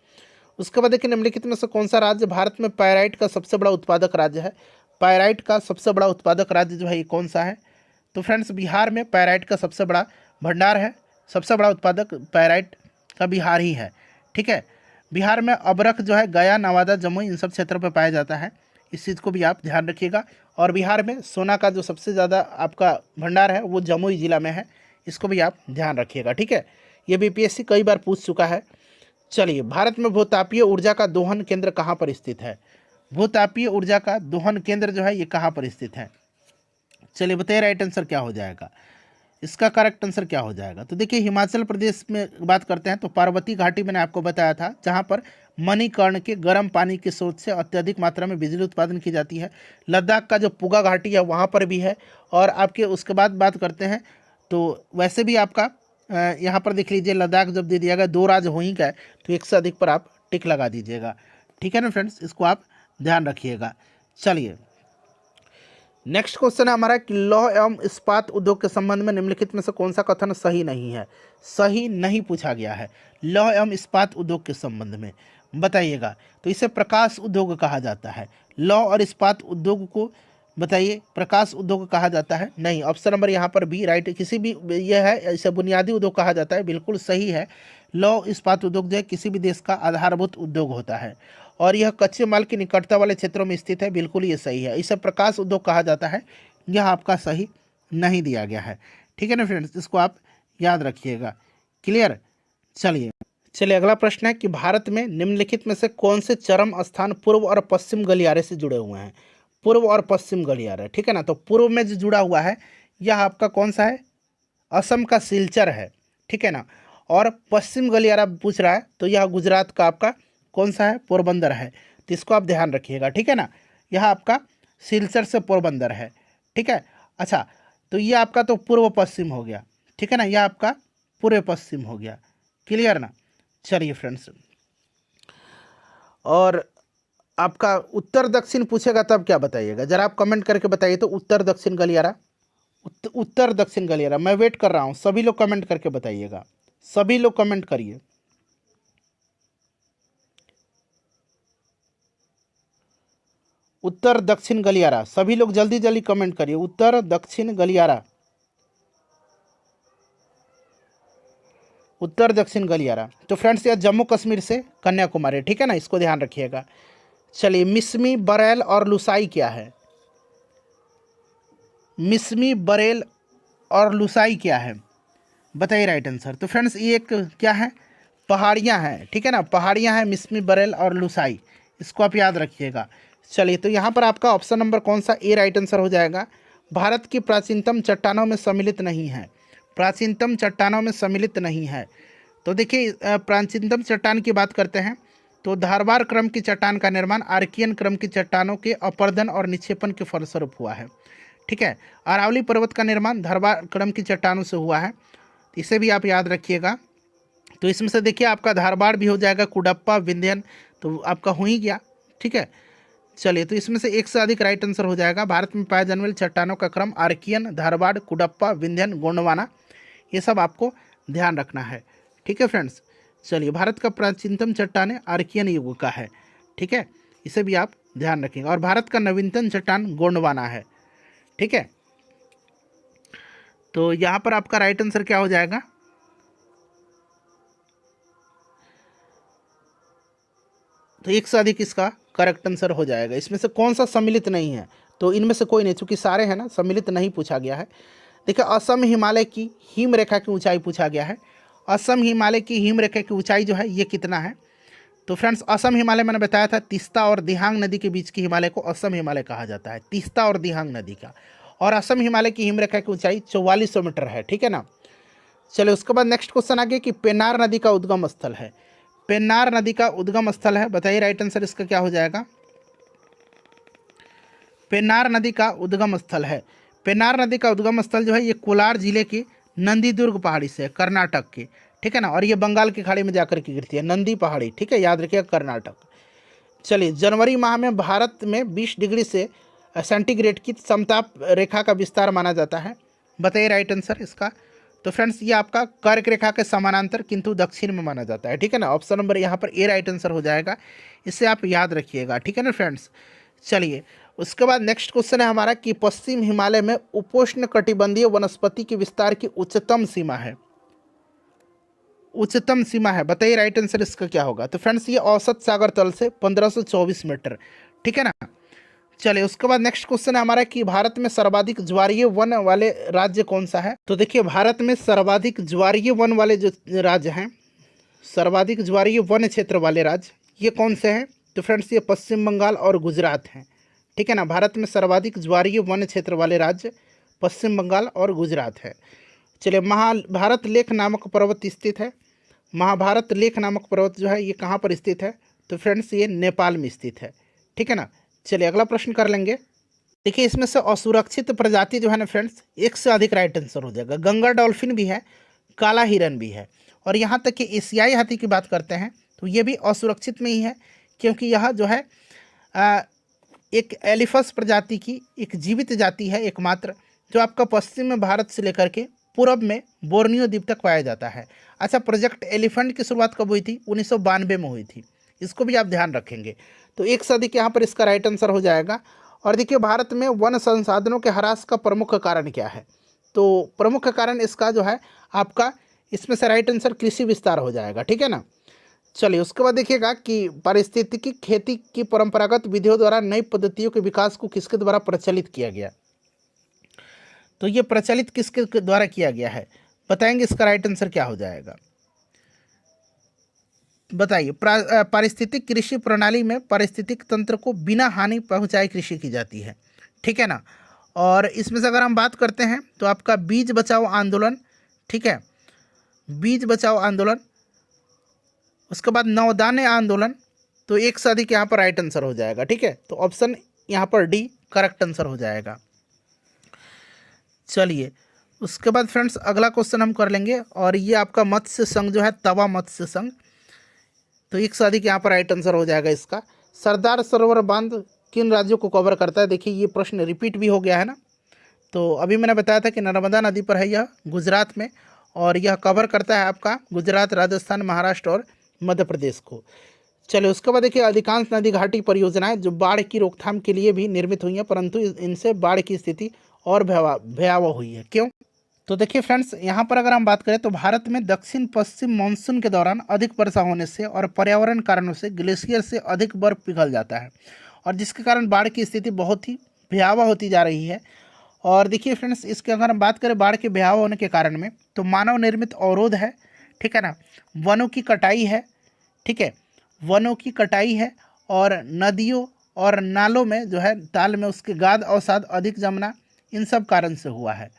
उसके बाद देखिए निम्नलिखित में से कौन सा राज्य भारत में पायराइट का सबसे बड़ा उत्पादक राज्य है? पायराइट का सबसे बड़ा उत्पादक राज्य जो है ये कौन सा है? तो फ्रेंड्स, बिहार में पायराइट का सबसे बड़ा भंडार है, सबसे बड़ा उत्पादक पायराइट का बिहार ही है, ठीक है। बिहार में अबरख जो है गया, नवादा, जमुई इन सब क्षेत्रों पर पाया जाता है, इस चीज़ को भी आप ध्यान रखिएगा। और बिहार में सोना का जो सबसे ज़्यादा आपका भंडार है वो जमुई जिला में है, इसको भी आप ध्यान रखिएगा, ठीक है। ये बीपीएससी कई बार पूछ चुका है। चलिए, भारत में भूतापीय ऊर्जा का दोहन केंद्र कहाँ पर स्थित है? भूतापीय ऊर्जा का दोहन केंद्र जो है ये कहाँ पर स्थित है? चलिए बताइए राइट आंसर क्या हो जाएगा, इसका करेक्ट आंसर क्या हो जाएगा? तो देखिए, हिमाचल प्रदेश में बात करते हैं तो पार्वती घाटी मैंने आपको बताया था, जहाँ पर मणिकर्ण के गर्म पानी के स्रोत से अत्यधिक मात्रा में बिजली उत्पादन की जाती है। लद्दाख का जो पुगा घाटी है वहाँ पर भी है। और आपके उसके बाद बात करते हैं तो वैसे भी आपका यहाँ पर देख लीजिए, लद्दाख जब दे दिया गया, दो राज्य हो ही गए, तो एक से अधिक पर आप टिक लगा दीजिएगा, ठीक है ना फ्रेंड्स, इसको आप ध्यान रखिएगा। चलिए, नेक्स्ट क्वेश्चन है हमारा कि लौह एवं इस्पात उद्योग के संबंध में निम्नलिखित में से कौन सा कथन सही नहीं है? सही नहीं पूछा गया है लौह एवं इस्पात उद्योग के संबंध में, बताइएगा। तो इसे प्रकाश उद्योग कहा जाता है। लौह और इस्पात उद्योग को बताइए प्रकाश उद्योग कहा जाता है? नहीं, ऑप्शन नंबर यहाँ पर बी राइट, किसी भी यह है, इसे बुनियादी उद्योग कहा जाता है, बिल्कुल सही है। लौह इस्पात उद्योग जो है किसी भी देश का आधारभूत उद्योग होता है और यह कच्चे माल की निकटता वाले क्षेत्रों में स्थित है, बिल्कुल ये सही है। इसे प्रकाश उद्योग कहा जाता है, यह आपका सही नहीं दिया गया है, ठीक है ना फ्रेंड्स, इसको आप याद रखिएगा, क्लियर। चलिए अगला प्रश्न है कि भारत में निम्नलिखित में से कौन से चरम स्थान पूर्व और पश्चिम गलियारे से जुड़े हुए हैं? पूर्व और पश्चिम गलियारा, ठीक है ना। तो पूर्व में जो जुड़ा हुआ है यह आपका कौन सा है? असम का सिलचर है, ठीक है ना। और पश्चिम गलियारा पूछ रहा है तो यह गुजरात का आपका कौन सा है? पोरबंदर है, तो इसको आप ध्यान रखिएगा, ठीक है ना। यह आपका सिलचर से पोरबंदर है, ठीक है। अच्छा, तो ये आपका तो पूर्व पश्चिम हो गया, ठीक है ना, यह आपका पूर्व पश्चिम हो गया, क्लियर ना। चलिए फ्रेंड्स, और आपका उत्तर दक्षिण पूछेगा तब क्या बताइएगा, जरा आप कमेंट करके बताइए। तो उत्तर दक्षिण गलियारा, उत्तर दक्षिण गलियारा, मैं वेट कर रहा हूँ, सभी लोग कमेंट करके बताइएगा, सभी लोग कमेंट करिए। उत्तर दक्षिण गलियारा, सभी लोग जल्दी जल्दी कमेंट करिए, उत्तर दक्षिण गलियारा, उत्तर दक्षिण गलियारा। तो फ्रेंड्स, यह जम्मू कश्मीर से कन्याकुमारी, ठीक है ना, इसको ध्यान रखिएगा। चलिए, मिसमी, बरेल और लुसाई क्या है? मिसमी, बरेल और लुसाई क्या है, बताइए राइट आंसर। तो फ्रेंड्स, ये एक क्या है? पहाड़ियाँ हैं, ठीक है ना, पहाड़ियाँ हैं मिसमी, बरेल और लुसाई, इसको आप याद रखिएगा। चलिए, तो यहाँ पर आपका ऑप्शन नंबर कौन सा ए राइट आंसर हो जाएगा? भारत की प्राचीनतम चट्टानों में सम्मिलित नहीं है, प्राचीनतम चट्टानों में सम्मिलित नहीं है। तो देखिए, प्राचीनतम चट्टान की बात करते हैं तो धारवाड़ क्रम की चट्टान का निर्माण आर्कियन क्रम की चट्टानों के अपर्दन और निक्षेपण के फलस्वरूप हुआ है, ठीक है। अरावली पर्वत का निर्माण धारवाड़ क्रम की चट्टानों से हुआ है, इसे भी आप याद रखिएगा। तो इसमें से देखिए आपका धारवाड़ भी हो जाएगा, कुडप्पा, विंध्यन, तो आपका हो ही गया, ठीक है। चलिए, तो इसमें से एक से अधिक राइट आंसर हो जाएगा। भारत में पाए जाने वाली चट्टानों का क्रम आर्कियन, धारवाड़, कुडप्पा, विंध्यन, गोंडवाना, ये सब आपको ध्यान रखना है, ठीक है फ्रेंड्स। चलिए, भारत का प्राचीनतम चट्टान आर्कियन युग का है, ठीक है, इसे भी आप ध्यान रखेंगे। और भारत का नवीनतम चट्टान गोंडवाना है, ठीक है। तो यहाँ पर आपका राइट आंसर क्या हो जाएगा? तो एक से अधिक इसका करेक्ट आंसर हो जाएगा। इसमें से कौन सा सम्मिलित नहीं है, तो इनमें से कोई नहीं, चूंकि सारे हैं ना, सम्मिलित नहीं पूछा गया है। देखिए असम हिमालय की हिम रेखा की ऊंचाई पूछा गया है। असम हिमालय की हिम रेखा की ऊंचाई जो है ये कितना है? तो फ्रेंड्स असम हिमालय मैंने बताया था, तीस्ता और दिहांग नदी के बीच की हिमालय को असम हिमालय कहा जाता है, तीस्ता और दिहांग नदी का। और असम हिमालय की हिम रेखा की ऊंचाई 4400 मीटर है, ठीक है ना। चलिए उसके बाद नेक्स्ट क्वेश्चन आ गया कि पेन्नार नदी का उद्गम स्थल है। पेन्नार नदी का उद्गम स्थल है, बताइए राइट आंसर इसका क्या हो जाएगा? पेन्नार नदी का उद्गम स्थल है। पेन्नार नदी का उद्गम स्थल जो है ये कोलार जिले के नंदीदुर्ग पहाड़ी से है, कर्नाटक के, ठीक है ना। और ये बंगाल की खाड़ी में जाकर के गिरती है, नंदी पहाड़ी, ठीक है, याद रखिएगा, कर्नाटक। चलिए जनवरी माह में भारत में 20 डिग्री से सेंटीग्रेड की समताप रेखा का विस्तार माना जाता है, बताइए राइट आंसर इसका। तो फ्रेंड्स ये आपका कर्क रेखा के समानांतर किंतु दक्षिण में माना जाता है, ठीक है ना। ऑप्शन नंबर यहाँ पर ए राइट आंसर हो जाएगा, इसे आप याद रखिएगा, ठीक है ना फ्रेंड्स। चलिए उसके बाद नेक्स्ट क्वेश्चन है हमारा कि पश्चिम हिमालय में उपोष्ण कटिबंधीय वनस्पति के विस्तार की उच्चतम सीमा है, उच्चतम सीमा है, बताइए राइट आंसर इसका क्या होगा? तो फ्रेंड्स ये औसत सागर तल से 1524 मीटर, ठीक है ना। चलिए उसके बाद नेक्स्ट क्वेश्चन है हमारा कि भारत में सर्वाधिक ज्वारीय वन वाले राज्य कौन सा है? तो देखिए भारत में सर्वाधिक ज्वारीय वन वाले जो राज्य हैं, सर्वाधिक ज्वारीय वन क्षेत्र वाले राज्य ये कौन से हैं? तो फ्रेंड्स ये पश्चिम बंगाल और गुजरात हैं, ठीक है ना। भारत में सर्वाधिक ज्वारीय वन क्षेत्र वाले राज्य पश्चिम बंगाल और गुजरात है। चलिए महाभारत लेख नामक पर्वत स्थित है। महाभारत लेख नामक पर्वत जो है ये कहाँ पर स्थित है? तो फ्रेंड्स ये नेपाल में स्थित है, ठीक है ना। चलिए अगला प्रश्न कर लेंगे। देखिए इसमें से असुरक्षित प्रजाति जो है ना फ्रेंड्स, एक से अधिक राइट आंसर हो जाएगा। गंगा डॉल्फिन भी है, काला हिरन भी है, और यहाँ तक कि एशियाई हाथी की बात करते हैं तो ये भी असुरक्षित में ही है, क्योंकि यह जो है एक एलिफस प्रजाति की एक जीवित जाति है एकमात्र, जो आपका पश्चिम में भारत से लेकर के पूरब में बोर्नियो द्वीप तक पाया जाता है। अच्छा, प्रोजेक्ट एलिफेंट की शुरुआत कब हुई थी? 1992 में हुई थी, इसको भी आप ध्यान रखेंगे। तो एक से अधिक यहाँ पर इसका राइट आंसर हो जाएगा। और देखिए भारत में वन संसाधनों के ह्रास का प्रमुख कारण क्या है? तो प्रमुख कारण इसका जो है आपका, इसमें से राइट आंसर कृषि विस्तार हो जाएगा, ठीक है ना। चलिए उसके बाद देखिएगा कि पारिस्थितिकी खेती की परंपरागत विधियों द्वारा नई पद्धतियों के विकास को किसके द्वारा प्रचलित किया गया? तो ये प्रचलित किसके द्वारा किया गया है, बताएंगे इसका राइट आंसर क्या हो जाएगा? बताइए। पारिस्थितिक कृषि प्रणाली में पारिस्थितिक तंत्र को बिना हानि पहुंचाए कृषि की जाती है, ठीक है ना। और इसमें से अगर हम बात करते हैं तो आपका बीज बचाओ आंदोलन, ठीक है, बीज बचाओ आंदोलन, उसके बाद नवोदान्य आंदोलन, तो एक से अधिक यहाँ पर राइट आंसर हो जाएगा, ठीक है। तो ऑप्शन यहाँ पर डी करेक्ट आंसर हो जाएगा। चलिए उसके बाद फ्रेंड्स अगला क्वेश्चन हम कर लेंगे, और ये आपका मत्स्य संघ जो है, तवा मत्स्य संघ, तो एक से अधिक यहाँ पर राइट आंसर हो जाएगा इसका। सरदार सरोवर बांध किन राज्यों को कवर करता है? देखिए ये प्रश्न रिपीट भी हो गया है ना। तो अभी मैंने बताया था कि नर्मदा नदी पर है यह, गुजरात में, और यह कवर करता है आपका गुजरात, राजस्थान, महाराष्ट्र और मध्य प्रदेश को। चलिए उसके बाद देखिए अधिकांश नदी घाटी परियोजनाएं जो बाढ़ की रोकथाम के लिए भी निर्मित हुई हैं, परंतु इनसे बाढ़ की स्थिति और भयावह हुई है, क्यों? तो देखिए फ्रेंड्स यहाँ पर अगर हम बात करें तो भारत में दक्षिण पश्चिम मानसून के दौरान अधिक वर्षा होने से और पर्यावरण कारणों से ग्लेशियर से अधिक बर्फ पिघल जाता है, और जिसके कारण बाढ़ की स्थिति बहुत ही भयावह होती जा रही है। और देखिए फ्रेंड्स इसके अगर हम बात करें बाढ़ के भयावह होने के कारण में, तो मानव निर्मित अवरोध है, ठीक है ना, वनों की कटाई है, ठीक है, वनों की कटाई है, और नदियों और नालों में जो है ताल में उसके गाद अवसाद अधिक जमना, इन सब कारण से हुआ है,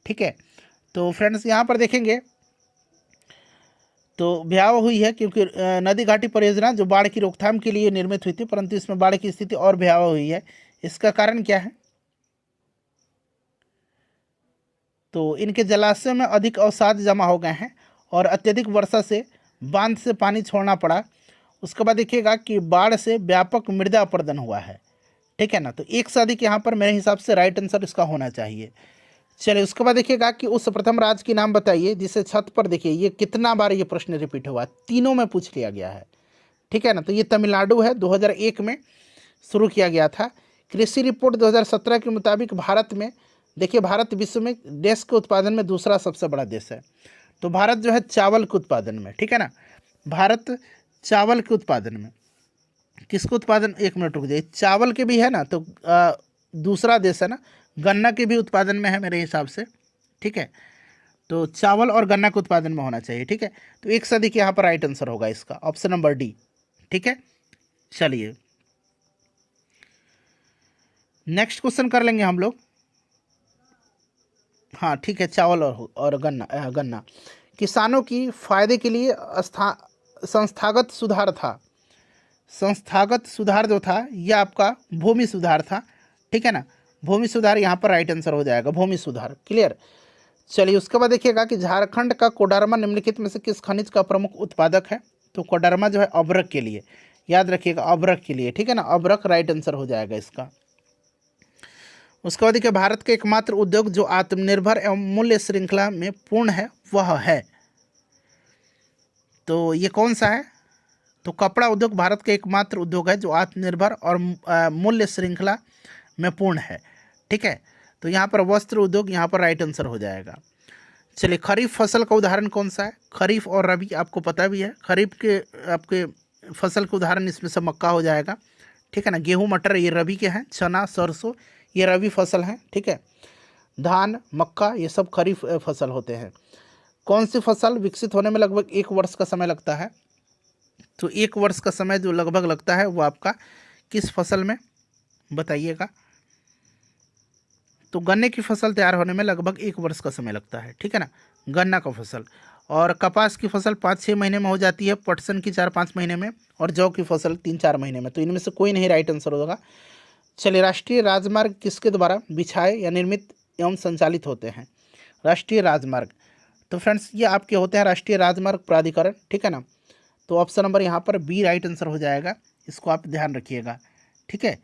ठीक है। तो फ्रेंड्स यहाँ पर देखेंगे तो भयावह हुई है, क्योंकि नदी घाटी परियोजना जो बाढ़ की रोकथाम के लिए निर्मित हुई थी, परंतु इसमें बाढ़ की स्थिति और भयावह हुई है। इसका कारण क्या है? तो इनके जलाशयों में अधिक अवसाद जमा हो गए हैं, और अत्यधिक वर्षा से बांध से पानी छोड़ना पड़ा। उसके बाद देखिएगा कि बाढ़ से व्यापक मृदा अपरदन हुआ है, ठीक है ना। तो एक से अधिक यहाँ पर मेरे हिसाब से राइट आंसर इसका होना चाहिए। चलिए उसके बाद देखिएगा कि उस प्रथम राज्य की नाम बताइए जिसे छत पर, देखिए ये कितना बार ये प्रश्न रिपीट हुआ, तीनों में पूछ लिया गया है, ठीक है ना। तो ये तमिलनाडु है, 2001 में शुरू किया गया था। कृषि रिपोर्ट 2017 के मुताबिक भारत में, देखिए भारत विश्व में देश के उत्पादन में दूसरा सबसे बड़ा देश है। तो भारत जो है चावल के उत्पादन में, ठीक है ना, भारत चावल के उत्पादन में किसको उत्पादन, 1 मिनट रुक जाइए, चावल के भी है ना, तो दूसरा देश है ना, गन्ना के भी उत्पादन में है मेरे हिसाब से, ठीक है। तो चावल और गन्ना के उत्पादन में होना चाहिए, ठीक है। तो 1 सदी के यहाँ पर राइट आंसर होगा इसका, ऑप्शन नंबर डी, ठीक है। चलिए नेक्स्ट क्वेश्चन कर लेंगे हम लोग। हाँ ठीक है, चावल और गन्ना किसानों की फायदे के लिए संस्थागत सुधार था। संस्थागत सुधार जो था यह आपका भूमि सुधार था, ठीक है ना। भूमि सुधार यहाँ पर राइट आंसर हो जाएगा, भूमि सुधार, क्लियर। चलिए उसके बाद देखिएगा कि झारखंड का कोडरमा निम्नलिखित में से किस खनिज का प्रमुख उत्पादक है। तो कोडरमा जो है अब्रक के लिए, याद रखिएगा अब्रक के लिए, ठीक है ना, अब्रक राइट आंसर हो जाएगा इसका। उसके बाद देखिए भारत के एकमात्र उद्योग जो आत्मनिर्भर एवं मूल्य श्रृंखला में पूर्ण है वह है, तो ये कौन सा है। तो कपड़ा उद्योग भारत का एकमात्र उद्योग है जो आत्मनिर्भर और मूल्य श्रृंखला में पूर्ण है, ठीक है। तो यहाँ पर वस्त्र उद्योग यहाँ पर राइट आंसर हो जाएगा। चलिए खरीफ फसल का उदाहरण कौन सा है। खरीफ और रबी आपको पता भी है, खरीफ के आपके फसल के उदाहरण इसमें से मक्का हो जाएगा, ठीक है ना। गेहूँ मटर ये रबी के हैं, चना सरसों ये रबी फसल हैं, ठीक है। धान मक्का ये सब खरीफ फसल होते हैं। कौन सी फसल विकसित होने में लगभग 1 वर्ष का समय लगता है। तो 1 वर्ष का समय जो लगभग लगता है वो आपका किस फसल में बताइएगा। तो गन्ने की फसल तैयार होने में लगभग 1 वर्ष का समय लगता है, ठीक है ना, गन्ना का फसल। और कपास की फसल 5-6 महीने में हो जाती है, पटसन की 4-5 महीने में, और जौ की फसल 3-4 महीने में। तो इनमें से कोई नहीं राइट आंसर होगा। चलिए राष्ट्रीय राजमार्ग किसके द्वारा बिछाए या निर्मित एवं संचालित होते हैं। राष्ट्रीय राजमार्ग, तो फ्रेंड्स ये आपके होते हैं राष्ट्रीय राजमार्ग प्राधिकरण, ठीक है ना। तो ऑप्शन नंबर यहाँ पर बी राइट आंसर हो जाएगा, इसको आप ध्यान रखिएगा, ठीक है।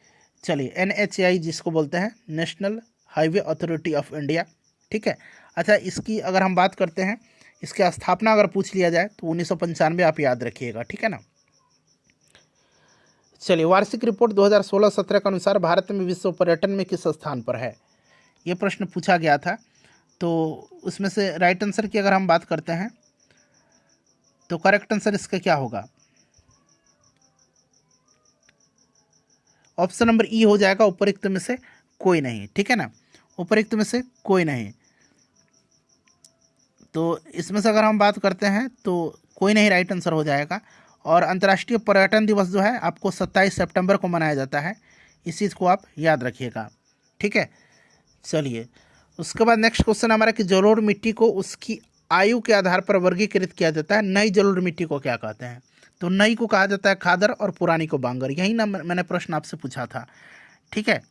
चलिए NHAI जिसको बोलते हैं national highway authority of India, ठीक है। अच्छा इसकी अगर हम बात करते हैं, इसकी स्थापना अगर पूछ लिया जाए तो 1995 आप याद रखिएगा, ठीक है ना। चलिए वार्षिक रिपोर्ट 2016-17 के अनुसार भारत में विश्व पर्यटन में किस स्थान पर है, ये प्रश्न पूछा गया था। तो उसमें से राइट आंसर की अगर हम बात करते हैं तो करेक्ट आंसर इसका क्या होगा, ऑप्शन नंबर ई हो जाएगा, उपरोक्त में से कोई नहीं, ठीक है ना, उपरोक्त में से कोई नहीं। तो इसमें से अगर हम बात करते हैं तो कोई नहीं राइट आंसर हो जाएगा। और अंतर्राष्ट्रीय पर्यटन दिवस जो है आपको 27 सितंबर को मनाया जाता है, इस चीज़ को आप याद रखिएगा, ठीक है। चलिए उसके बाद नेक्स्ट क्वेश्चन हमारा कि जलोढ़ मिट्टी को उसकी आयु के आधार पर वर्गीकृत किया जाता है। नई जलोढ़ मिट्टी को क्या कहते हैं। तो नई को कहा जाता है खादर और पुरानी को बांगर, यही ना मैंने प्रश्न आपसे पूछा था, ठीक है।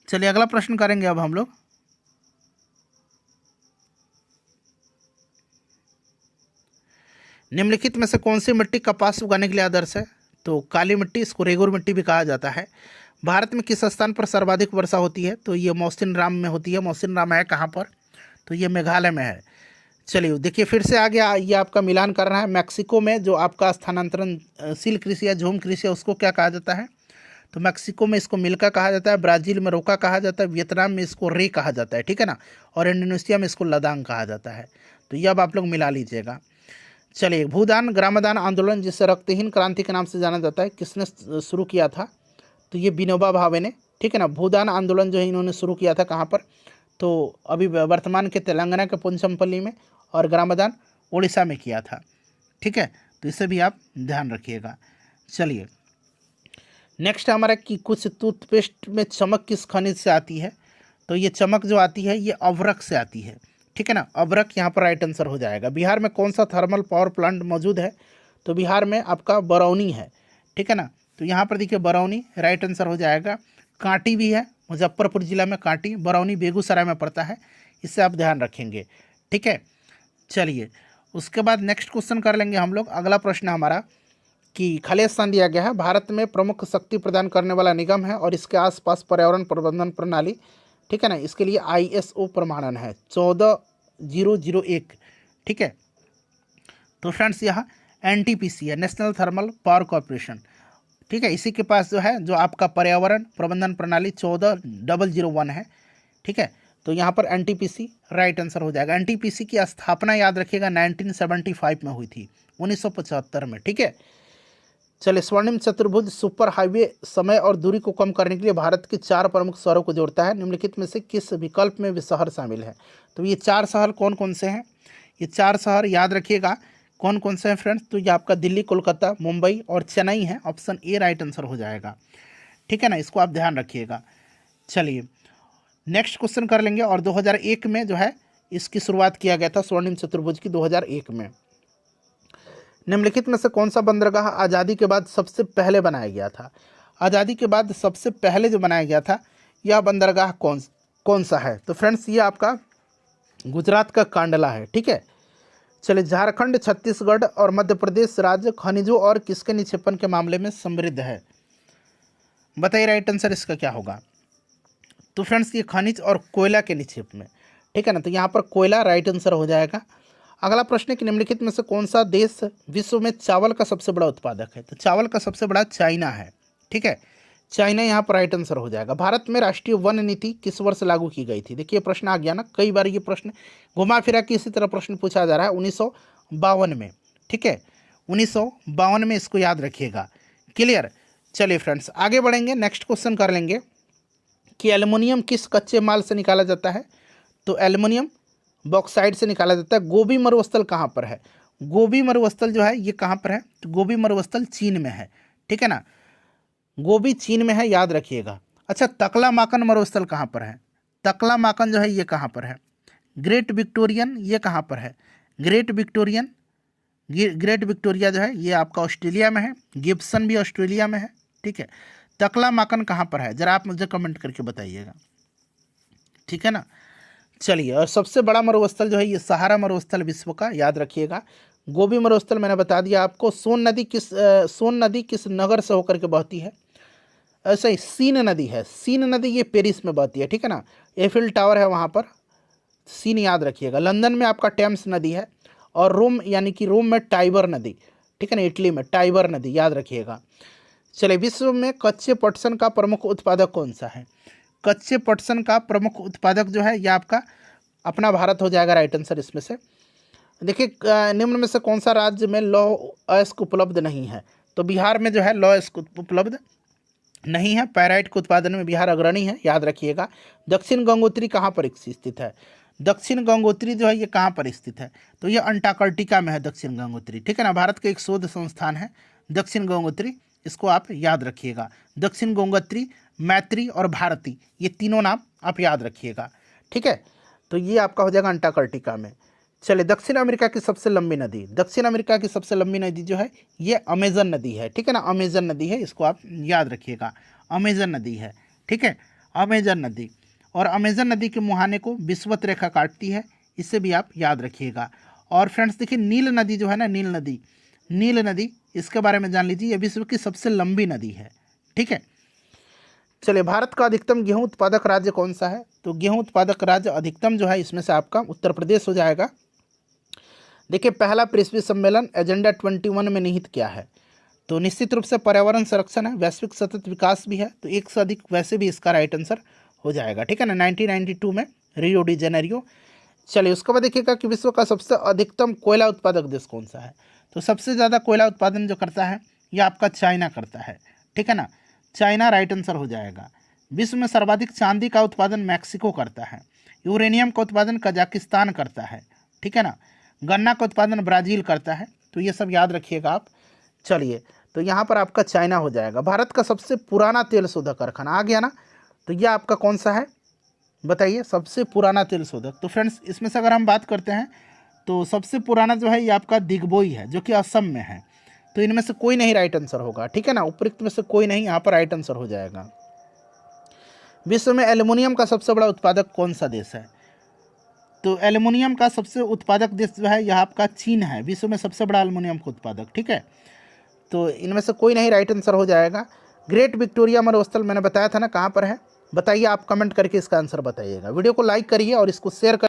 चलिए अगला प्रश्न करेंगे अब हम लोग। निम्नलिखित में से कौन सी मिट्टी कपास उगाने के लिए आदर्श है। तो काली मिट्टी, इसको रेगुर मिट्टी भी कहा जाता है। भारत में किस स्थान पर सर्वाधिक वर्षा होती है। तो ये मौसिन राम में होती है। मौसिन राम है कहाँ पर, तो ये मेघालय में है। चलिए देखिए फिर से आगे ये आपका मिलान कर रहा है। मैक्सिको में जो आपका स्थानांतरणशील कृषि या झूम कृषि है उसको क्या कहा जाता है। तो मैक्सिको में इसको मिल्का कहा जाता है, ब्राज़ील में रोका कहा जाता है, वियतनाम में इसको रे कहा जाता है, ठीक है ना, और इंडोनेशिया में इसको लदांग कहा जाता है। तो ये अब आप लोग मिला लीजिएगा। चलिए भूदान ग्रामदान आंदोलन जिसे रक्तहीन क्रांति के नाम से जाना जाता है, किसने शुरू किया था। तो ये विनोबा भावे ने, ठीक है ना। भूदान आंदोलन जो है इन्होंने शुरू किया था कहाँ पर, तो अभी वर्तमान के तेलंगाना के पोचमपल्ली में, और ग्रामदान उड़ीसा में किया था, ठीक है। तो इसे भी आप ध्यान रखिएगा। चलिए नेक्स्ट हमारा कि कुछ टूथपेस्ट में चमक किस खनिज से आती है। तो ये चमक जो आती है ये अभ्रक से आती है, ठीक है ना। अभ्रक यहाँ पर राइट आंसर हो जाएगा। बिहार में कौन सा थर्मल पावर प्लांट मौजूद है। तो बिहार में आपका बरौनी है, ठीक है ना। तो यहाँ पर देखिए बरौनी राइट आंसर हो जाएगा। कांटी भी है, मुजफ्फरपुर जिला में कांटी, बरौनी बेगूसराय में पड़ता है, इससे आप ध्यान रखेंगे, ठीक है। चलिए उसके बाद नेक्स्ट क्वेश्चन कर लेंगे हम लोग। अगला प्रश्न हमारा कि खाली स्थान दिया गया है, भारत में प्रमुख शक्ति प्रदान करने वाला निगम है और इसके आसपास पर्यावरण प्रबंधन प्रणाली, ठीक है ना, इसके लिए ISO प्रमाणन है 14001, ठीक है। तो फ्रेंड्स यहाँ NTPC है, नेशनल थर्मल पावर कॉर्पोरेशन, ठीक है। इसी के पास जो है जो आपका पर्यावरण प्रबंधन प्रणाली 14001 है, ठीक है। तो यहाँ पर NTPC राइट आंसर हो जाएगा। NTPC की स्थापना याद रखिएगा 1975 में हुई थी, 1975 में, ठीक है। चलिए, स्वर्णिम चतुर्भुज सुपर हाईवे समय और दूरी को कम करने के लिए भारत के 4 प्रमुख शहरों को जोड़ता है। निम्नलिखित में से किस विकल्प में वे शहर शामिल है? तो ये 4 शहर कौन कौन से हैं? ये 4 शहर याद रखिएगा कौन कौन से हैं फ्रेंड्स। तो ये आपका दिल्ली, कोलकाता, मुंबई और चेन्नई है। ऑप्शन ए राइट आंसर हो जाएगा, ठीक है ना, इसको आप ध्यान रखिएगा। चलिए नेक्स्ट क्वेश्चन कर लेंगे। और 2001 में जो है इसकी शुरुआत किया गया था स्वर्णिम चतुर्भुज की, 2001 में। निम्नलिखित में से कौन सा बंदरगाह आज़ादी के बाद सबसे पहले बनाया गया था? आज़ादी के बाद सबसे पहले जो बनाया गया था यह बंदरगाह कौन सा है? तो फ्रेंड्स ये आपका गुजरात का कांडला है, ठीक है। चलिए, झारखंड, छत्तीसगढ़ और मध्य प्रदेश राज्य खनिजों और किसके निक्षेपण के मामले में समृद्ध है? बताइए राइट आंसर इसका क्या होगा। तो फ्रेंड्स ये खनिज और कोयला के निक्षेप में, ठीक है ना, तो यहाँ पर कोयला राइट आंसर हो जाएगा। अगला प्रश्न है कि निम्नलिखित में से कौन सा देश विश्व में चावल का सबसे बड़ा उत्पादक है? तो चावल का सबसे बड़ा चाइना है, ठीक है, चाइना यहाँ पर राइट आंसर हो जाएगा। भारत में राष्ट्रीय वन नीति किस वर्ष लागू की गई थी? देखिए प्रश्न आ गया ना, कई बार ये प्रश्न घुमा फिरा के इसी तरह प्रश्न पूछा जा रहा है। 1952 में, ठीक है, 1952 में, इसको याद रखिएगा। क्लियर। चलिए फ्रेंड्स आगे बढ़ेंगे, नेक्स्ट क्वेश्चन कर लेंगे कि एल्युमिनियम किस कच्चे माल से निकाला जाता है? तो एल्युमिनियम बॉक्साइड से निकाला जाता है। गोबी मरुस्थल कहाँ पर है? गोबी मरुस्थल जो है ये कहाँ पर है? तो गोबी मरुस्थल चीन में है, ठीक है ना, गोबी चीन में है, याद रखिएगा। अच्छा, तकलामाकन मरुस्थल कहाँ पर है? तकलामाकन जो है ये कहाँ पर है? ग्रेट विक्टोरियन ये कहाँ पर है? ग्रेट विक्टोरिया जो है ये आपका ऑस्ट्रेलिया में है। गिब्सन भी ऑस्ट्रेलिया में है, ठीक है। तकलामाकन कहाँ पर है जरा आप मुझे कमेंट करके बताइएगा, ठीक है ना। चलिए, और सबसे बड़ा मरुस्थल जो है ये सहारा मरुस्थल विश्व का, याद रखिएगा। गोबी मरुस्थल मैंने बता दिया आपको। सोन नदी किस नगर से होकर के बहती है? ऐसा ही सीन नदी है, सीन नदी ये पेरिस में बहती है, ठीक है ना, एफिल टावर है वहाँ पर, सीन याद रखिएगा। लंदन में आपका टेम्स नदी है और रोम यानी कि रोम में टाइबर नदी, ठीक है ना, इटली में टाइबर नदी, याद रखिएगा। चलिए, विश्व में कच्चे पटसन का प्रमुख उत्पादक कौन सा है? कच्चे पटसन का प्रमुख उत्पादक जो है यह आपका अपना भारत हो जाएगा, राइट आंसर इसमें से। देखिए निम्न में से कौन सा राज्य में लौह अयस्क उपलब्ध नहीं है? तो बिहार में जो है लौह अयस्क उपलब्ध नहीं है। पैराइट के उत्पादन में बिहार अग्रणी है, याद रखिएगा। दक्षिण गंगोत्री कहाँ पर स्थित है? दक्षिण गंगोत्री जो है ये कहाँ पर स्थित है? तो ये अंटार्कटिका में है दक्षिण गंगोत्री, ठीक है ना। भारत का एक शोध संस्थान है दक्षिण गंगोत्री, इसको आप याद रखिएगा। दक्षिण गंगोत्री, मैत्री और भारती, ये तीनों नाम आप याद रखिएगा, ठीक है। तो ये आपका हो जाएगा अंटार्कटिका में। चलिए, दक्षिण अमेरिका की सबसे लंबी नदी, दक्षिण अमेरिका की सबसे लंबी नदी जो है ये अमेजन नदी है, ठीक है ना, अमेजन नदी है, इसको आप याद रखिएगा। अमेजन नदी है, ठीक है, अमेजन नदी। और अमेजन नदी के मुहाने को विषुवत रेखा काटती है, इसे भी आप याद रखिएगा। और फ्रेंड्स देखिए नील नदी जो है ना, नील नदी इसके बारे में जान लीजिए, ये विश्व की सबसे लंबी नदी है, ठीक है। चलिए, भारत का अधिकतम गेहूं उत्पादक राज्य कौन सा है? तो गेहूं उत्पादक राज्य अधिकतम जो है इसमें से आपका उत्तर प्रदेश हो जाएगा। देखिए, पहला पृथ्वी सम्मेलन एजेंडा 21 में निहित क्या है? तो निश्चित रूप से पर्यावरण संरक्षण है, वैश्विक सतत विकास भी है, तो एक से अधिक वैसे भी इसका राइट आंसर हो जाएगा, ठीक है ना, 1992 में रियो डी जेनेरियो। चलिए, उसके बाद देखिएगा कि विश्व का सबसे अधिकतम कोयला उत्पादक देश कौन सा है? तो सबसे ज़्यादा कोयला उत्पादन जो करता है ये आपका चाइना करता है, ठीक है ना, चाइना राइट आंसर हो जाएगा। विश्व में सर्वाधिक चांदी का उत्पादन मैक्सिको करता है। यूरेनियम का उत्पादन कजाकिस्तान करता है, ठीक है ना। गन्ना का उत्पादन ब्राज़ील करता है, तो ये सब याद रखिएगा आप। चलिए, तो यहाँ पर आपका चाइना हो जाएगा। भारत का सबसे पुराना तेल शोधक कारखाना आ गया ना, तो ये आपका कौन सा है बताइए, सबसे पुराना तेल शोधक। तो फ्रेंड्स इसमें से अगर हम बात करते हैं तो सबसे पुराना जो है ये आपका दिग्बोई है, जो कि असम में है। तो इनमें से कोई नहीं राइट आंसर होगा, ठीक है ना, उपयुक्त में से कोई नहीं यहाँ पर राइट आंसर हो जाएगा। विश्व में एल्युमिनियम का सबसे बड़ा उत्पादक कौन सा देश है? तो एल्युमिनियम का सबसे उत्पादक देश जो है यह आपका चीन है, विश्व में सबसे बड़ा एल्युमिनियम का उत्पादक, ठीक है। तो इनमें से कोई नहीं राइट आंसर हो जाएगा। ग्रेट विक्टोरिया मरुस्थल मैंने बताया था ना कहाँ पर है, बताइए आप कमेंट करके इसका आंसर बताइएगा। वीडियो को लाइक करिए और इसको शेयर कर